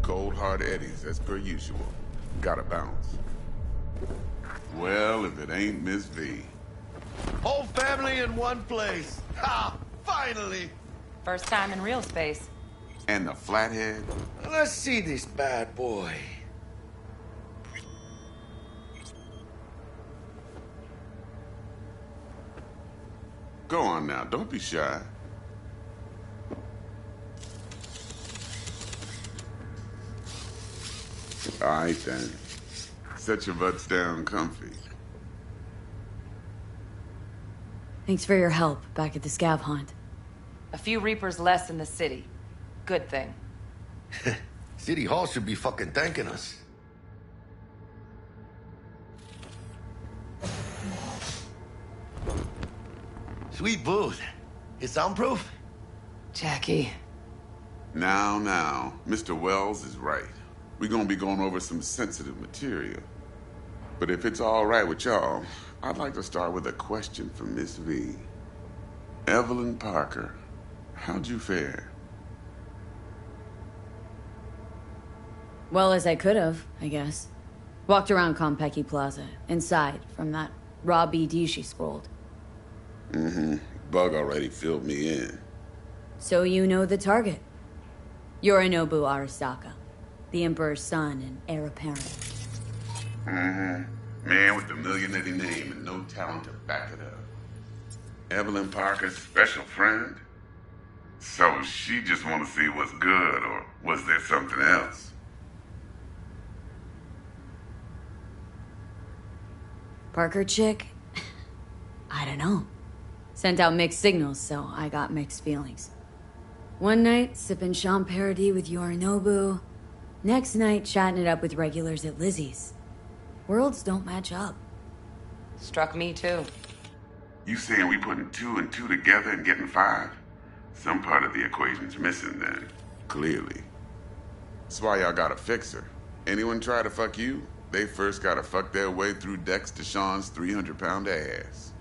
Cold hard eddies, as per usual. Gotta bounce. Well, if it ain't Miss V. Whole family in one place. Ha! Finally! First time in real space. And the flathead? Let's see this bad boy. Go on now, don't be shy. All right, then. Set your butts down comfy. Thanks for your help back at the scav hunt. A few Reapers less in the city. Good thing. City Hall should be fucking thanking us. Sweet booth. It's soundproof? Jackie. Now, Mr. Wells is right. We're gonna be going over some sensitive material. But if it's all right with y'all, I'd like to start with a question for Miss V. Evelyn Parker, how'd you fare? Well as I could have, I guess. Walked around Konpeki Plaza, inside, from that raw BD she scrolled. Mm-hmm. Bug already filled me in. So you know the target. Yorinobu Arasaka, the Emperor's son and heir apparent. Mm-hmm. Man with the millionaire name and no talent to back it up. Evelyn Parker's special friend? So she just want to see what's good, or was there something else? Parker chick? I don't know. Sent out mixed signals, so I got mixed feelings. One night, sipping Sean Paradis with Yorinobu. Next night, chatting it up with regulars at Lizzie's. Worlds don't match up. Struck me too. You saying we putting 2 and 2 together and getting 5? Some part of the equation's missing then, clearly. That's why y'all gotta fix her. Anyone try to fuck you, they first gotta fuck their way through Dex Deshawn's 300-pound ass.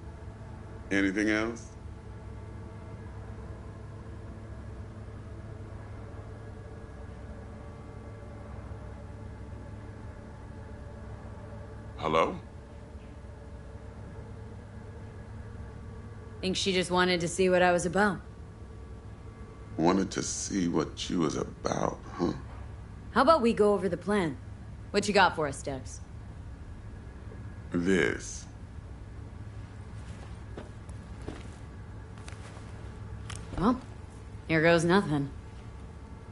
Anything else? Hello? Think she just wanted to see what I was about. Wanted to see what you was about, huh? How about we go over the plan? What you got for us, Dex? This. Well, here goes nothing.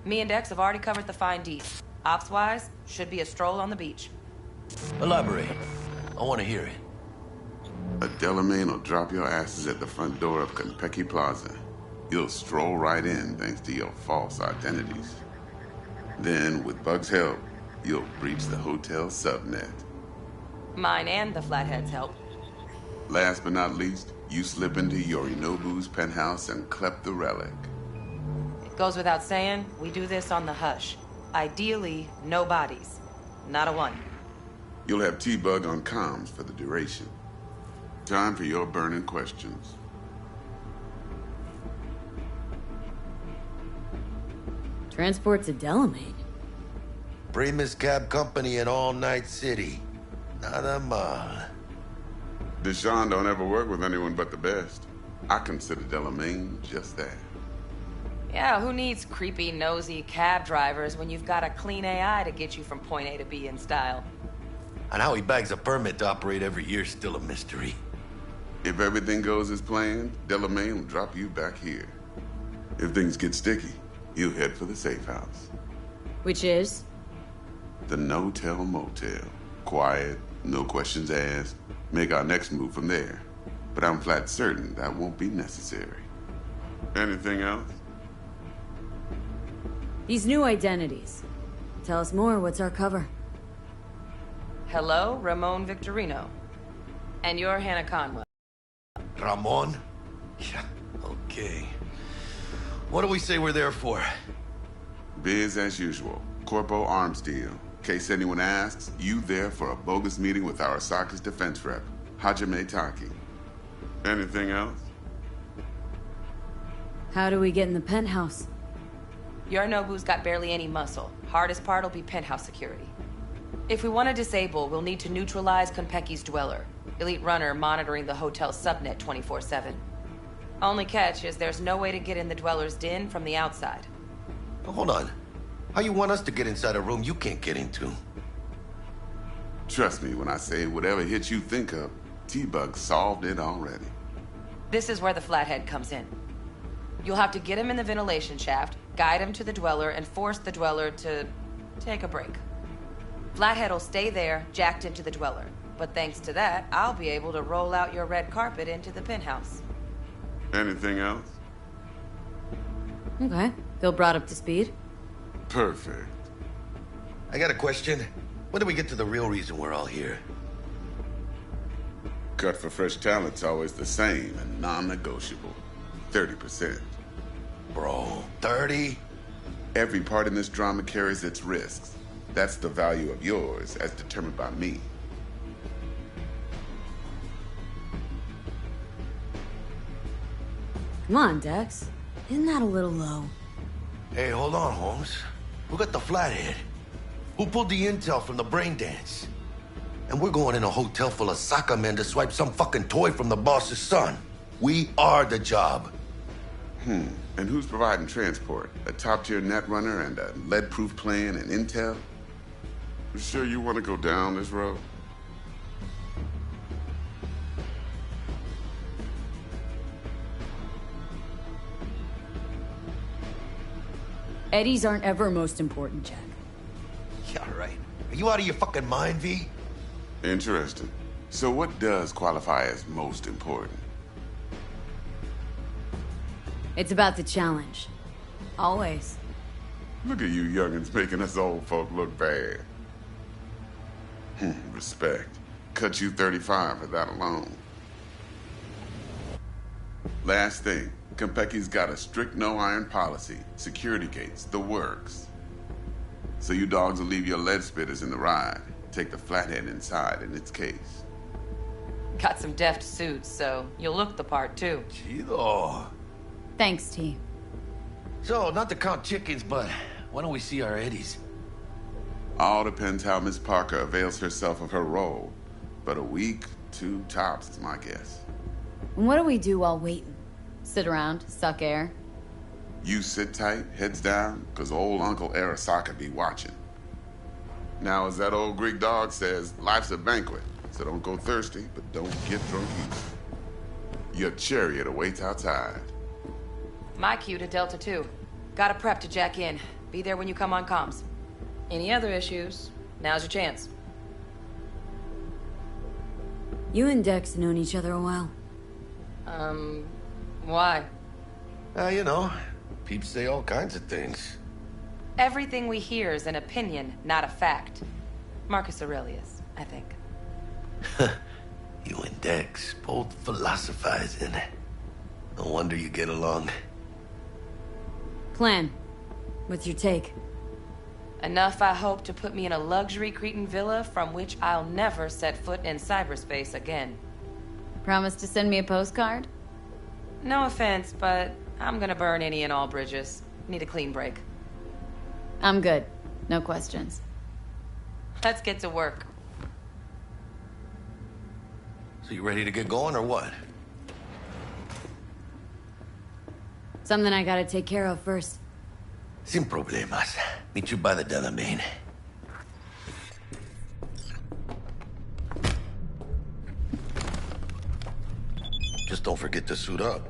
Me and Dex have already covered the fine deets. Ops-wise, should be a stroll on the beach. Elaborate. I want to hear it. A Delamain will drop your asses at the front door of Konpeki Plaza. You'll stroll right in thanks to your false identities. Then, with Bug's help, you'll breach the hotel subnet. Mine and the Flathead's help. Last but not least, you slip into Yorinobu's penthouse and clep the relic. It goes without saying, we do this on the hush. Ideally, no bodies. Not a one. You'll have T-Bug on comms for the duration. Time for your burning questions. Transport to Delamain. Primus Cab Company in All Night City. Nada mal. Deshaun don't ever work with anyone but the best. I consider Delamain just that. Yeah, who needs creepy, nosy cab drivers when you've got a clean AI to get you from point A to B in style? And how he bags a permit to operate every year is still a mystery. If everything goes as planned, Delamain will drop you back here. If things get sticky, he'll head for the safe house. Which is? The no-tell motel. Quiet, no questions asked. Make our next move from there. But I'm flat certain that won't be necessary. Anything else? These new identities. Tell us more, what's our cover? Hello, Ramon Victorino. And you're Hannah Conwell. Ramon? Yeah, okay. What do we say we're there for? Biz as usual. Corpo arms deal. In case anyone asks, you there for a bogus meeting with Arasaka's defense rep, Hajime Taki. Anything else? How do we get in the penthouse? Yorinobu's got barely any muscle. Hardest part'll be penthouse security. If we want to disable, we'll need to neutralize Konpeki's dweller. Elite runner monitoring the hotel's subnet 24/7. Only catch is there's no way to get in the dweller's den from the outside. Hold on. How you want us to get inside a room you can't get into? Trust me when I say whatever hit you think of, T-Bug solved it already. This is where the Flathead comes in. You'll have to get him in the ventilation shaft, guide him to the dweller, and force the dweller to take a break. Flathead will stay there, jacked into the dweller. But thanks to that, I'll be able to roll out your red carpet into the penthouse. Anything else? Okay. Feel brought up to speed? Perfect. I got a question. When do we get to the real reason we're all here? Cut for fresh talent's always the same and non-negotiable. 30%. Bro, 30? Every part in this drama carries its risks. That's the value of yours, as determined by me. Come on, Dex. Isn't that a little low? Hey, hold on, Holmes. Who got the Flathead? Who pulled the intel from the brain dance? And we're going in a hotel full of soccer men to swipe some fucking toy from the boss's son. We are the job. And who's providing transport? A top-tier netrunner and a lead-proof plan and intel? You sure you want to go down this road? Eddies aren't ever most important, Jack. Yeah, right. Are you out of your fucking mind, V? Interesting. So what does qualify as most important? It's about the challenge. Always. Look at you youngins making us old folk look bad. Respect. Cut you 35 for that alone. Last thing. Konpeki's got a strict no-iron policy. Security gates, the works. So you dogs will leave your lead spitters in the ride. Take the Flathead inside in its case. Got some deft suits, so you'll look the part, too. Chido. Thanks, T. So, not to count chickens, but why don't we see our Eddies? All depends how Miss Parker avails herself of her role. But a week, 2 tops is my guess. And what do we do while waiting? Sit around, suck air? You sit tight, heads down, because old Uncle Arasaka be watching. Now, as that old Greek dog says, life's a banquet, so don't go thirsty, but don't get drunk either. Your chariot awaits outside. My cue to Delta 2. Gotta prep to jack in. Be there when you come on comms. Any other issues, now's your chance. You and Dex known each other a while. Why? You know, peeps say all kinds of things. Everything we hear is an opinion, not a fact. Marcus Aurelius, I think. You and Dex both philosophizing. No wonder you get along. Plan. What's your take? Enough, I hope, to put me in a luxury Cretan villa from which I'll never set foot in cyberspace again. Promise to send me a postcard? No offense, but I'm gonna burn any and all bridges. Need a clean break. I'm good. No questions. Let's get to work. So you ready to get going or what? Something I gotta take care of first. Sin problemas. Meet you by the Delamain. Just don't forget to suit up.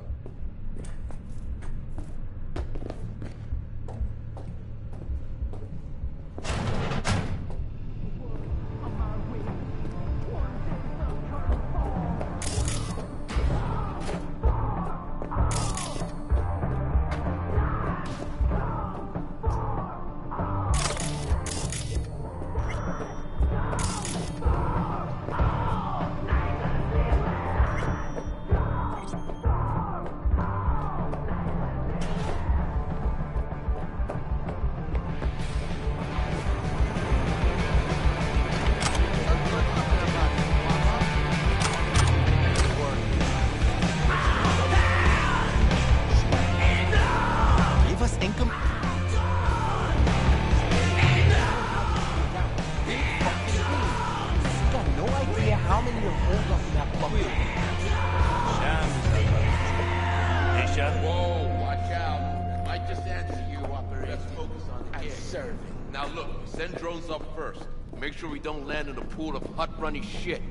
Now look, send drones up first. Make sure we don't land in a pool of hot runny shit.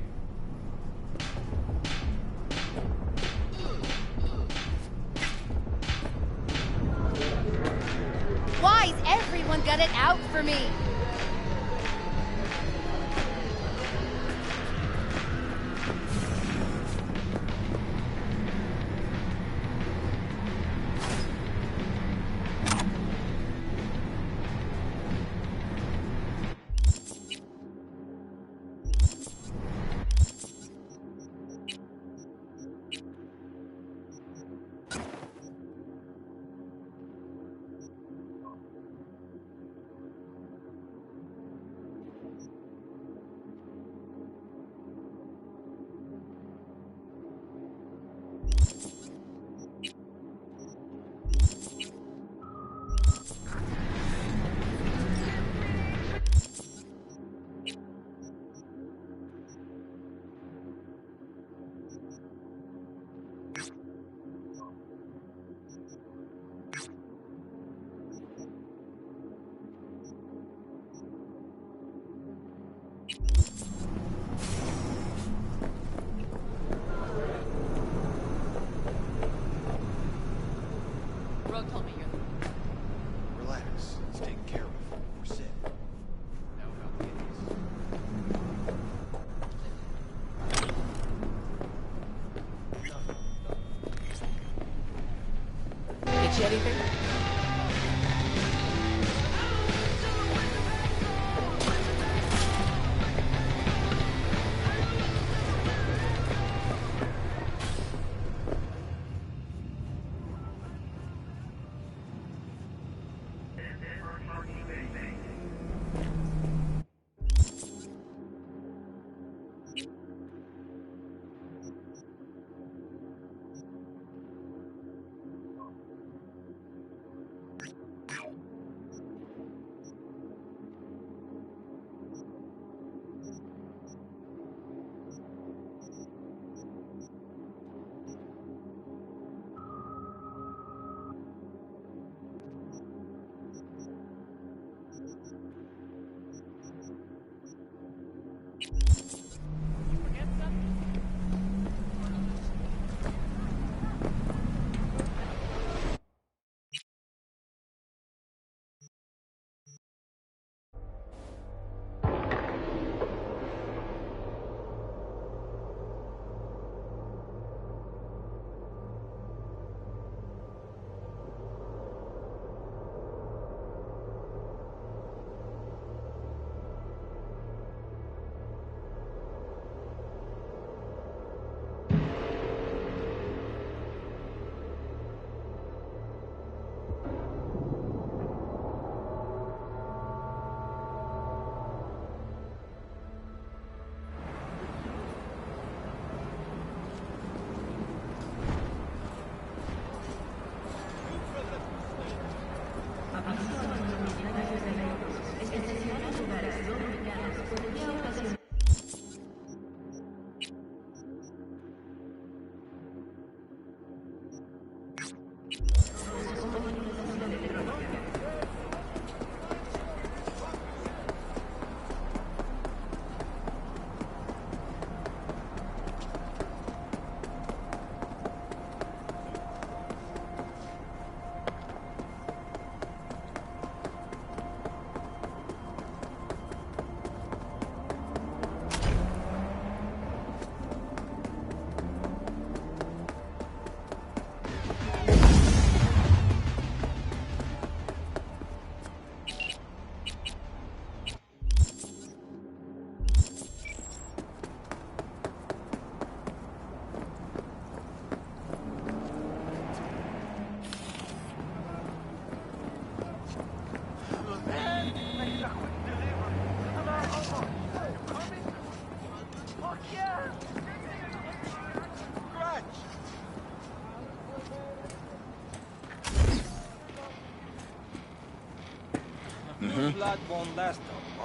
Why's everyone got it out for me? Bro told me you're... Relax. It's taken care of. We're set. Now about Get you anything?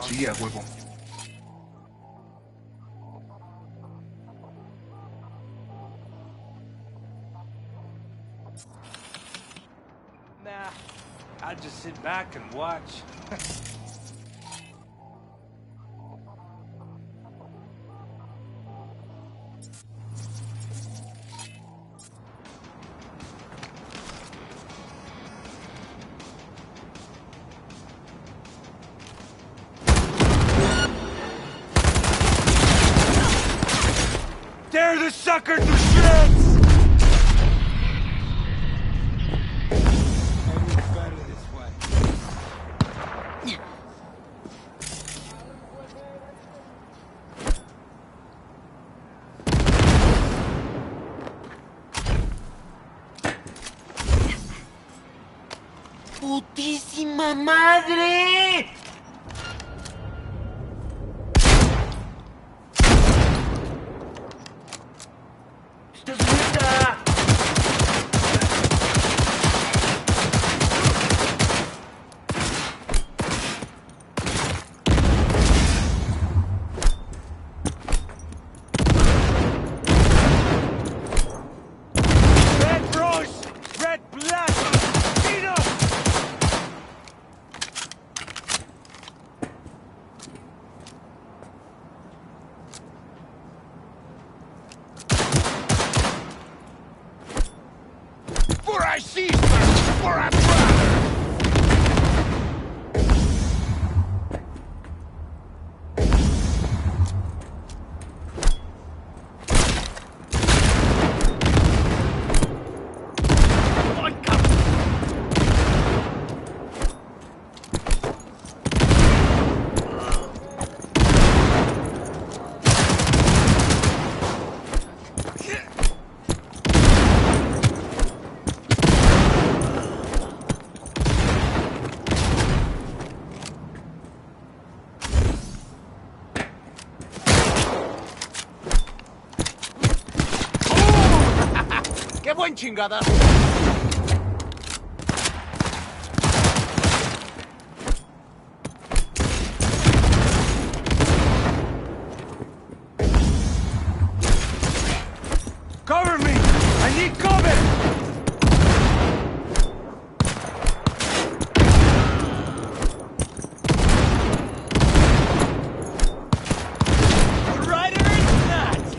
Sí, a huevo. Nah, I'll just sit back and watch. Tear the sucker to shreds! ¡Putísima madre! ¡Estás muerta! Red Bruce! Red blood! Tino! For our sister! For our brother! ¡Qué buen chingada! Cover me! I need cover! Rider is nuts!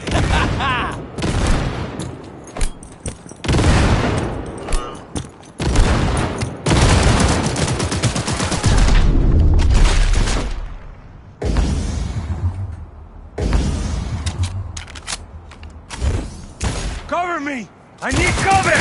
Cover me! I need cover!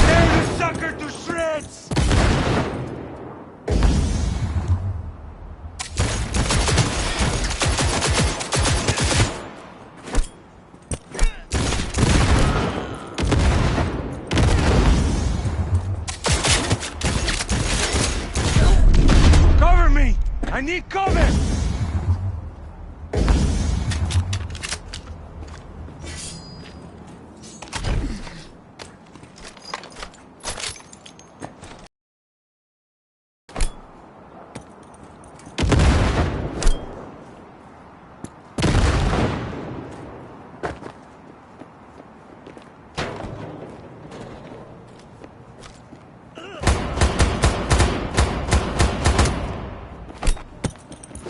Tear the sucker to shreds! Cover me! I need cover!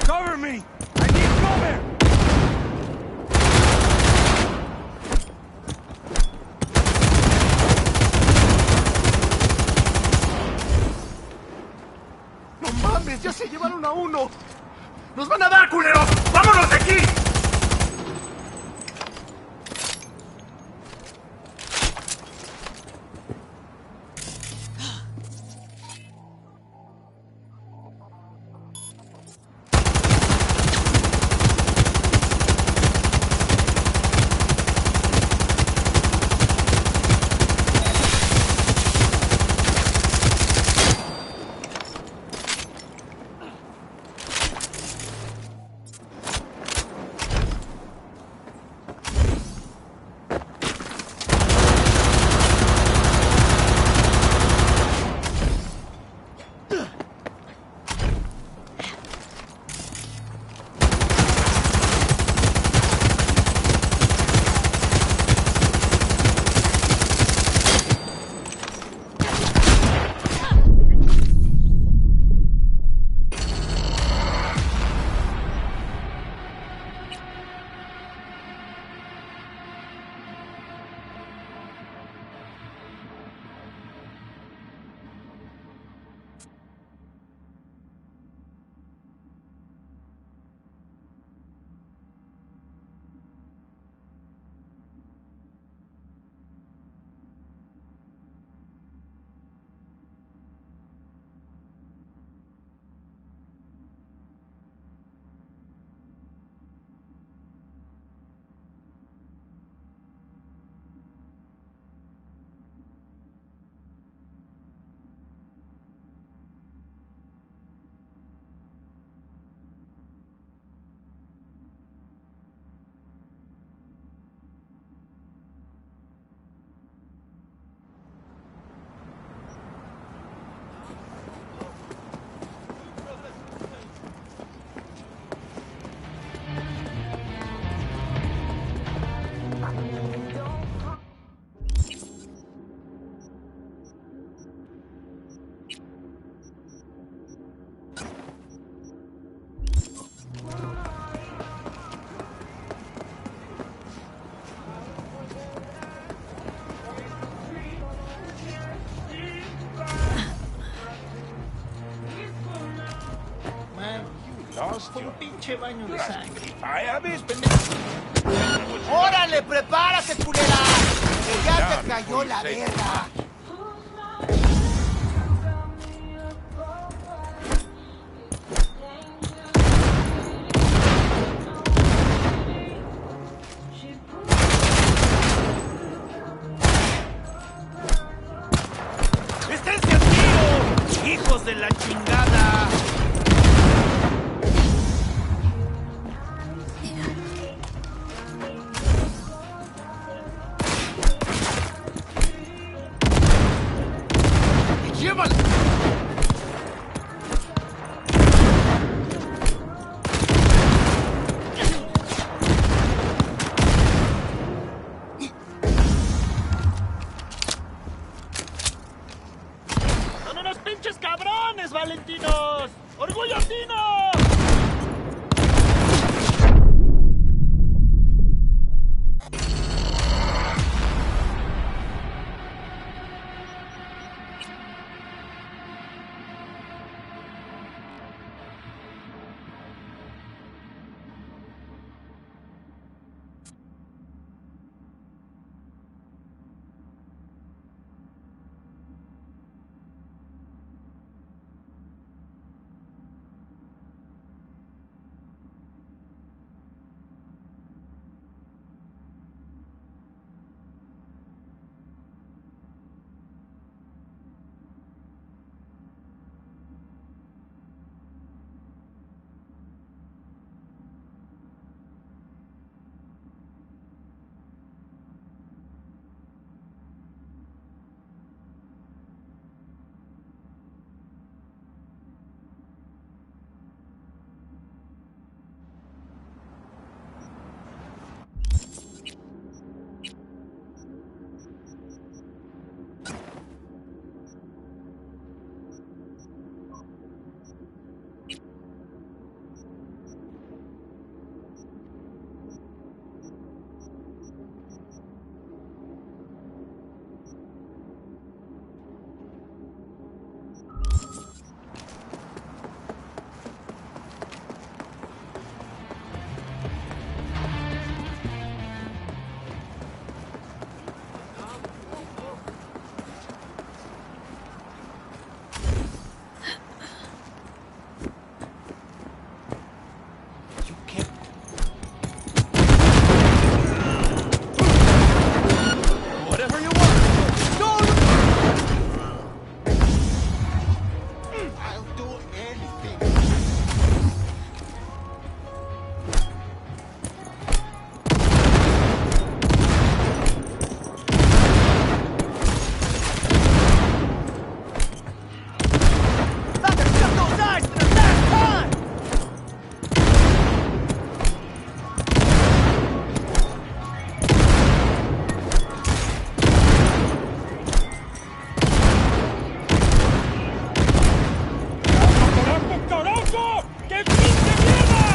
Cover me! I need cover! ¡No mames! ¡Ya se llevaron a uno! ¡Nos van a dar, culeros! ¡Vámonos de aquí! Fue un pinche baño de sangre. I mean, ¡Órale, prepárate, culera! Que ya te cayó la verga. ¡Esténse al tiro! ¡Hijos de la chingada! ¡Llévalo! ¡Son unos pinches cabrones, Valentinos! ¡Orgullo Tino! Whatever you want! I'll do anything. Fucker, shut those eyes for the last time! ¡Carajo, carajo! ¡Qué pinche mierda!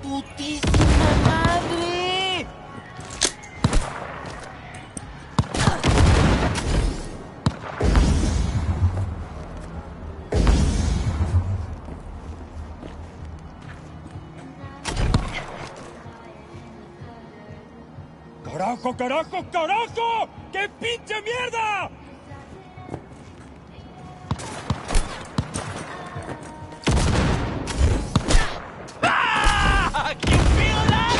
¡Putísima madre! ¡Carajo, carajo, carajo! ¡Qué pinche mierda! ¡Ah! ¿You feel that?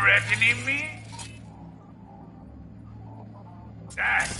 threatening me? That.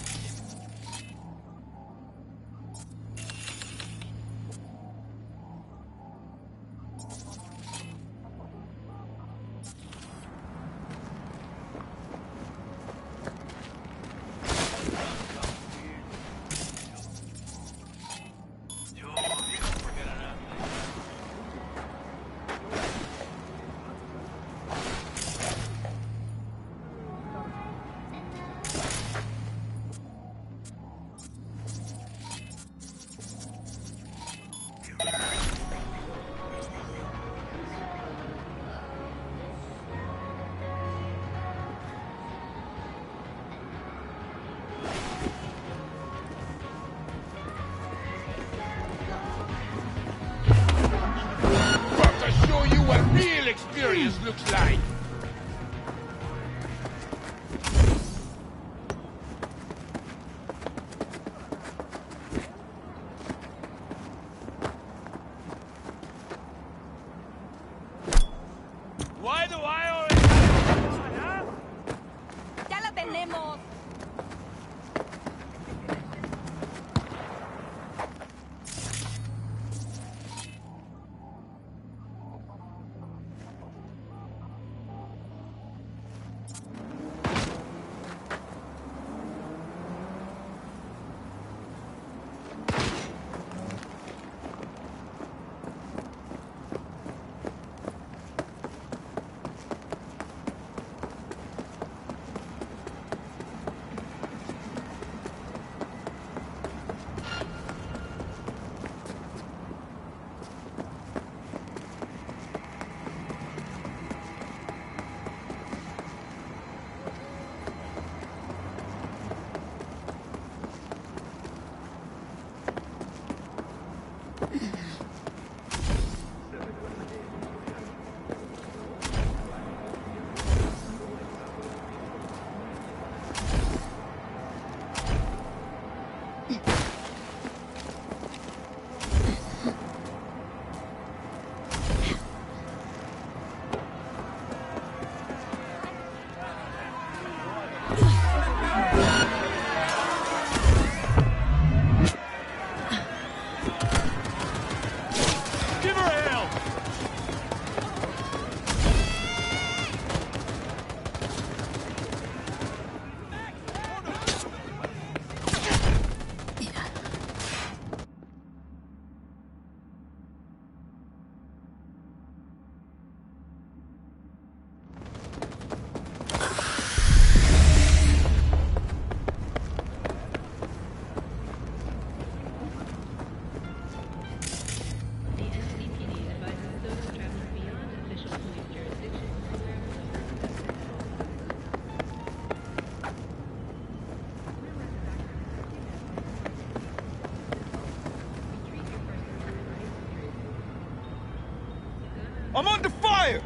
Experience looks like. Why do I always have to... ¡Ya la tenemos! I'm under fire!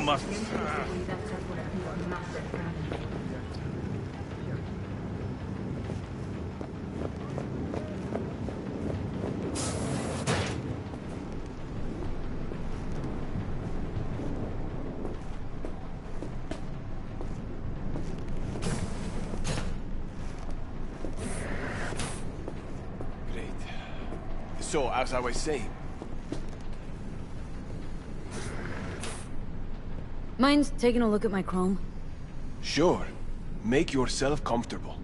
must... So, as I was saying... Mind taking a look at my chrome? Sure. Make yourself comfortable.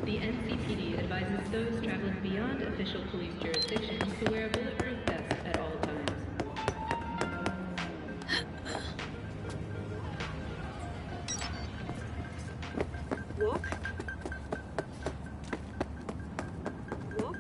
The NCPD advises those traveling beyond official police jurisdictions to wear a bulletproof vest at all times. Walk. Walk.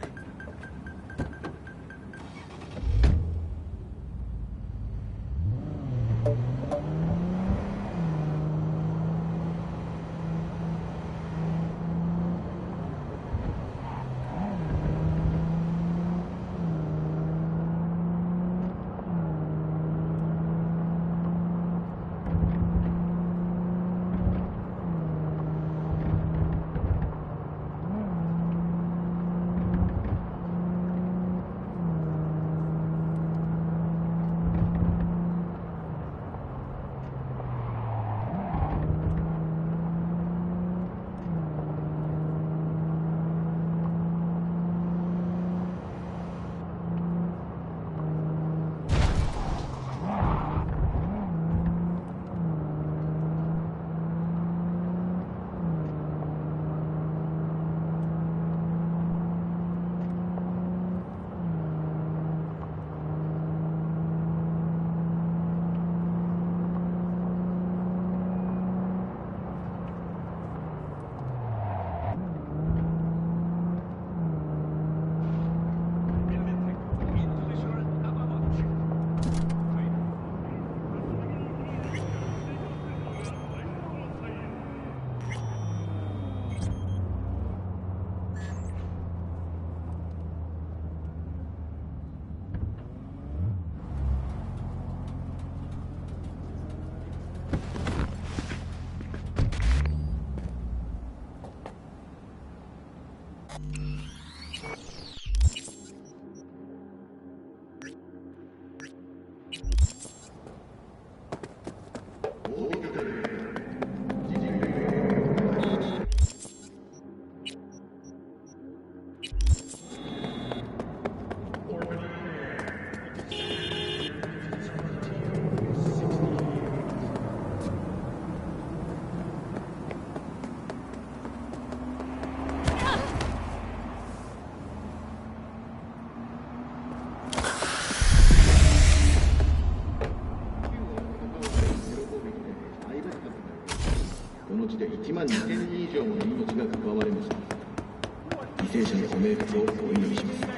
の地で1万2000人以上もの命が奪われました。犠牲者のご冥福をお祈りします。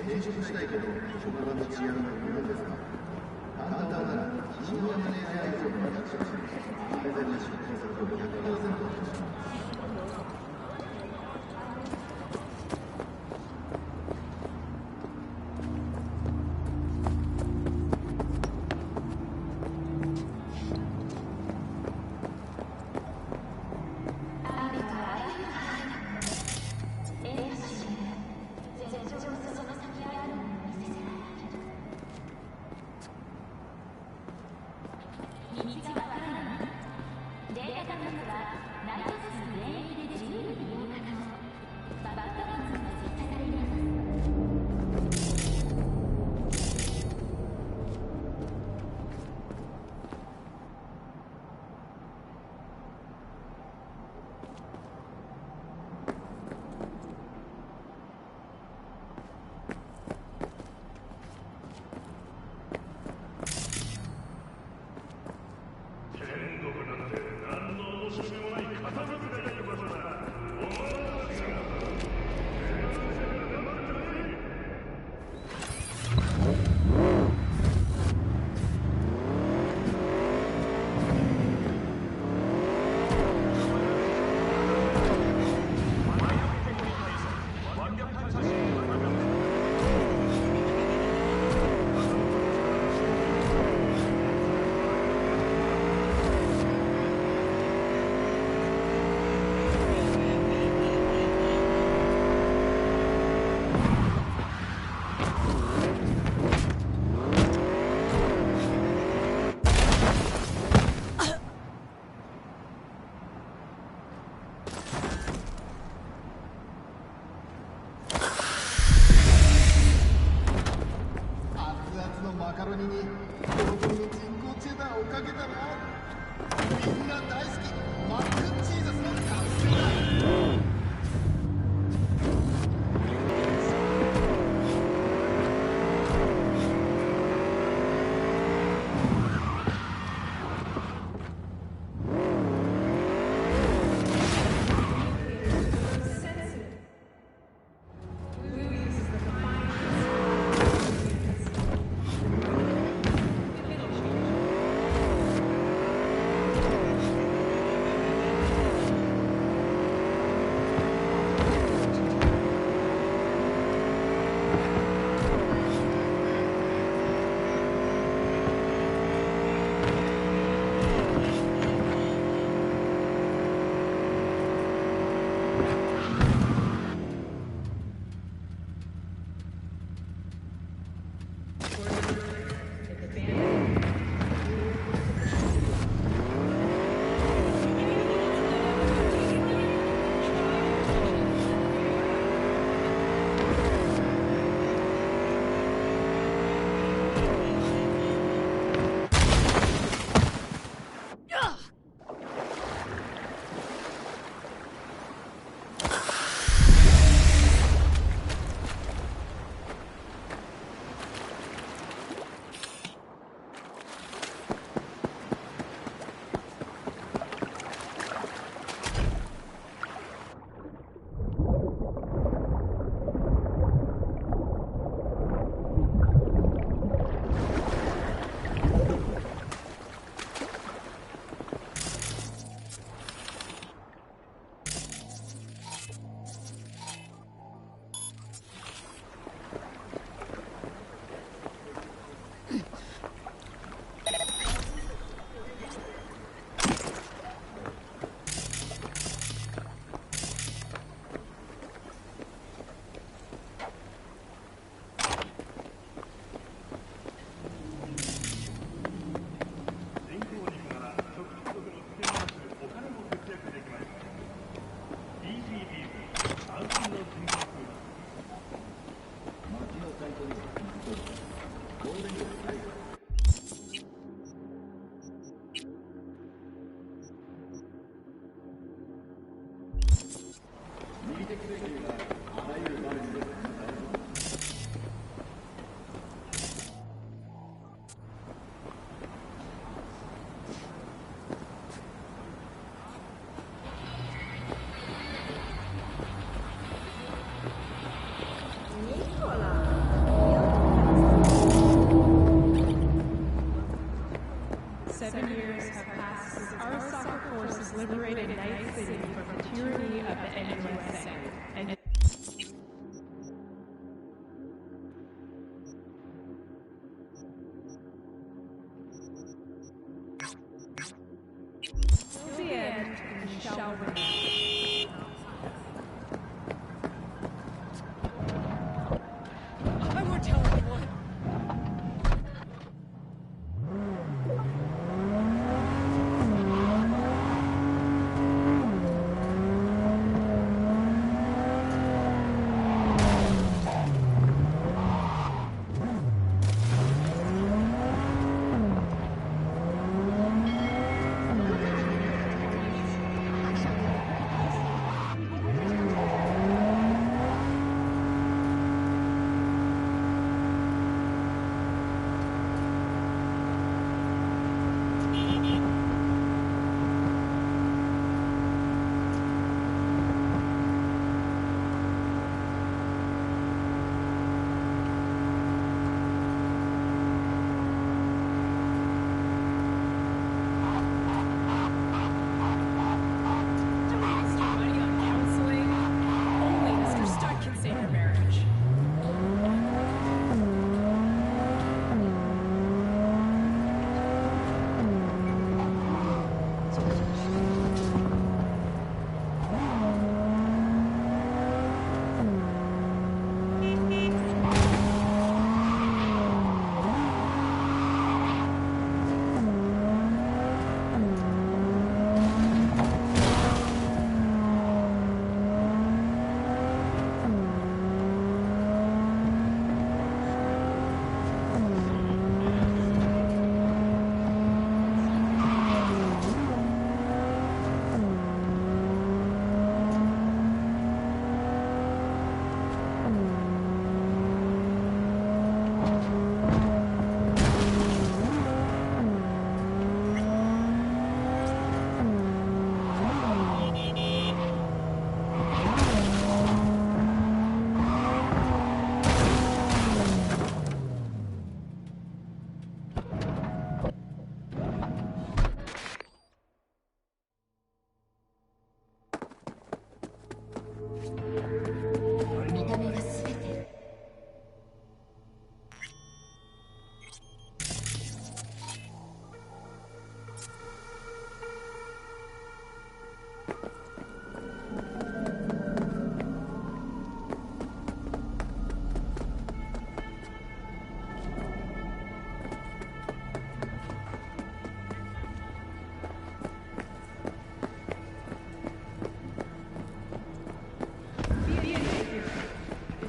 転職したいけど職場の治安が不安ですか？簡単ならシニアマネージャー以上の役職に安全な出勤先を 100% 保証します。道はわからない。データ端末はナイトス全員 I won't tell anyone.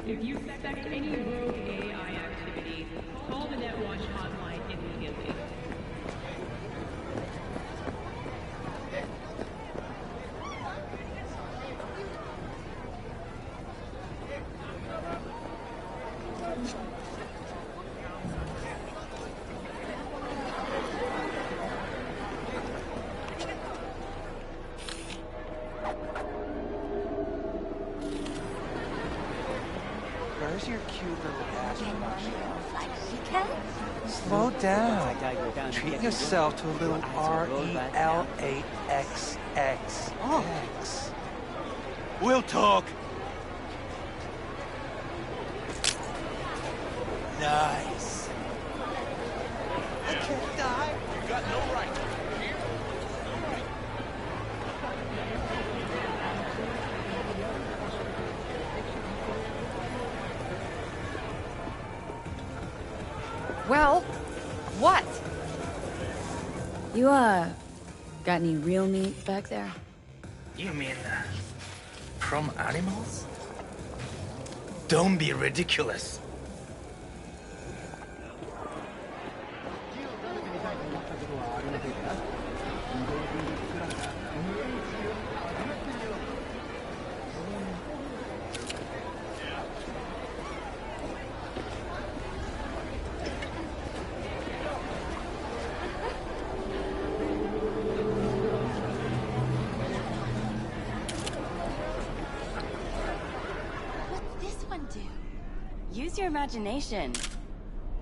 If you suspect any rogue AI activity, call the NetWatch hotline immediately. Where's your cute little astronaut shell? Slow down. Treat yourself to a little RELAXX. Oh. X. We'll talk. Nice. I can't die. You got no right. Well, what? You, got any real meat back there? You mean, from animals? Don't be ridiculous. Use your imagination.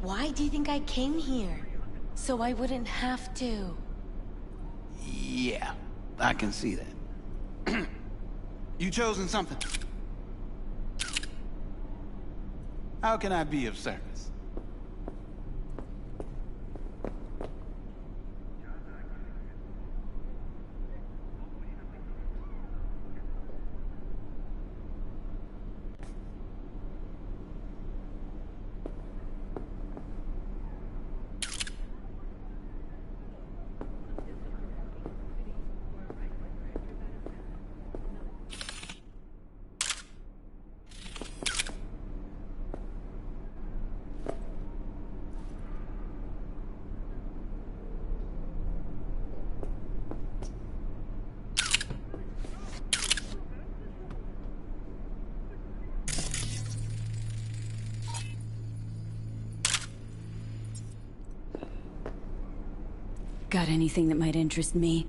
Why do you think I came here? So I wouldn't have to. Yeah, I can see that. You chosen something. How can I be of service? Got anything that might interest me?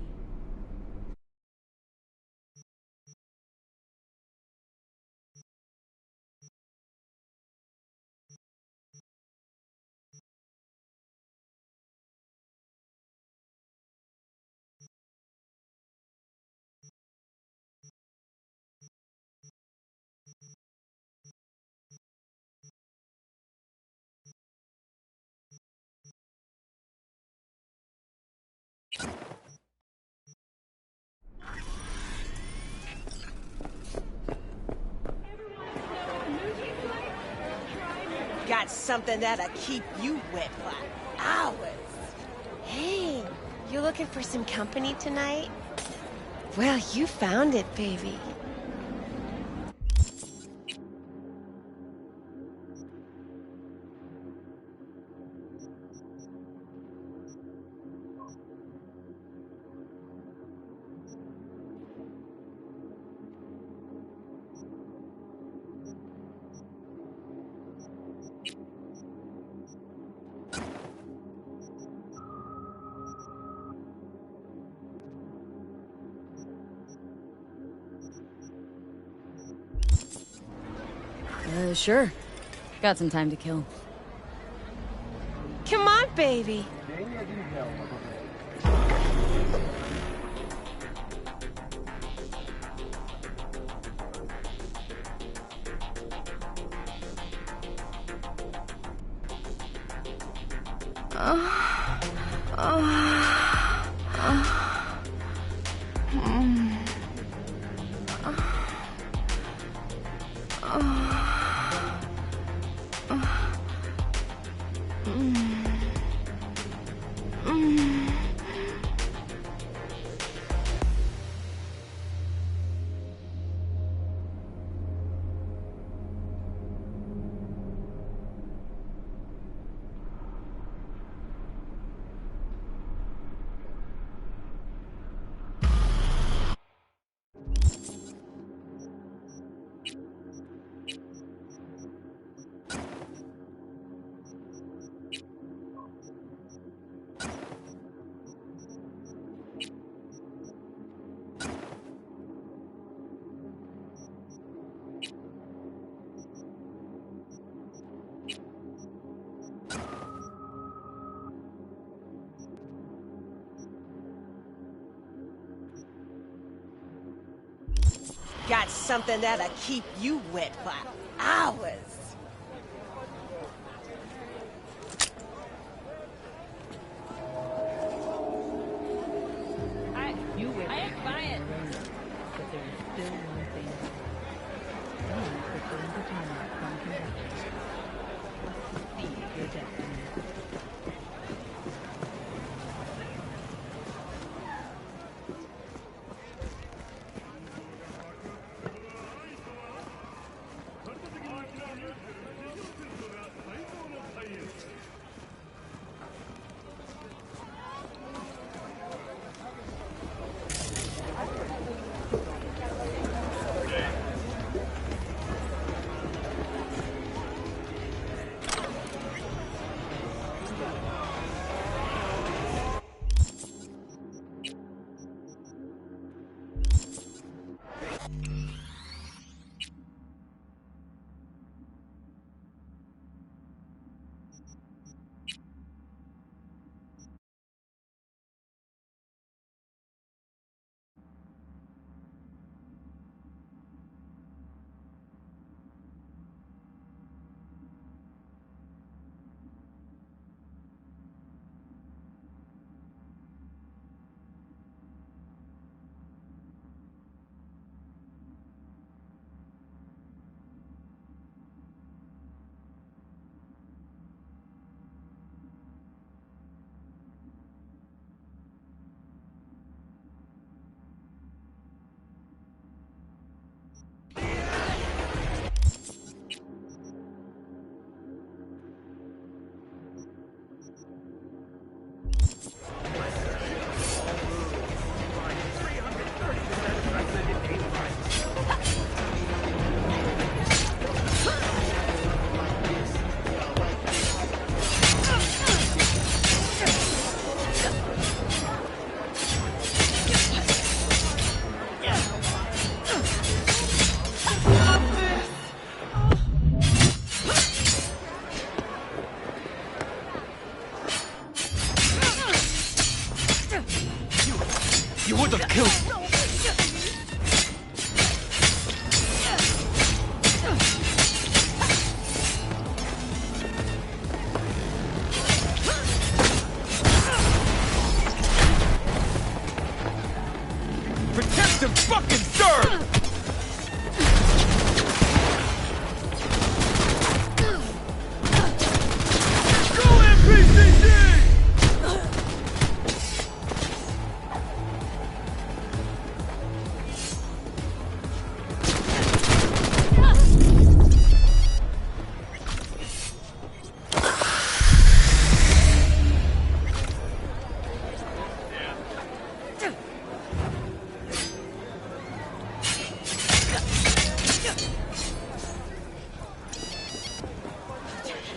Got something that'll keep you wet for hours. Hey, you looking for some company tonight? Well, you found it, baby. Sure. Got some time to kill. Come on, baby. Got something that'll keep you wet for hours. I ain't buying. But there is still one thing. Someone preferring retirement from convention. See your destiny. the kill. Protect the fucking dirt! Go MPCC!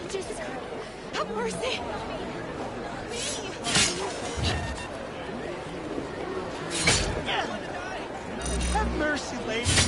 Jesus Christ. Have mercy. Have mercy, lady.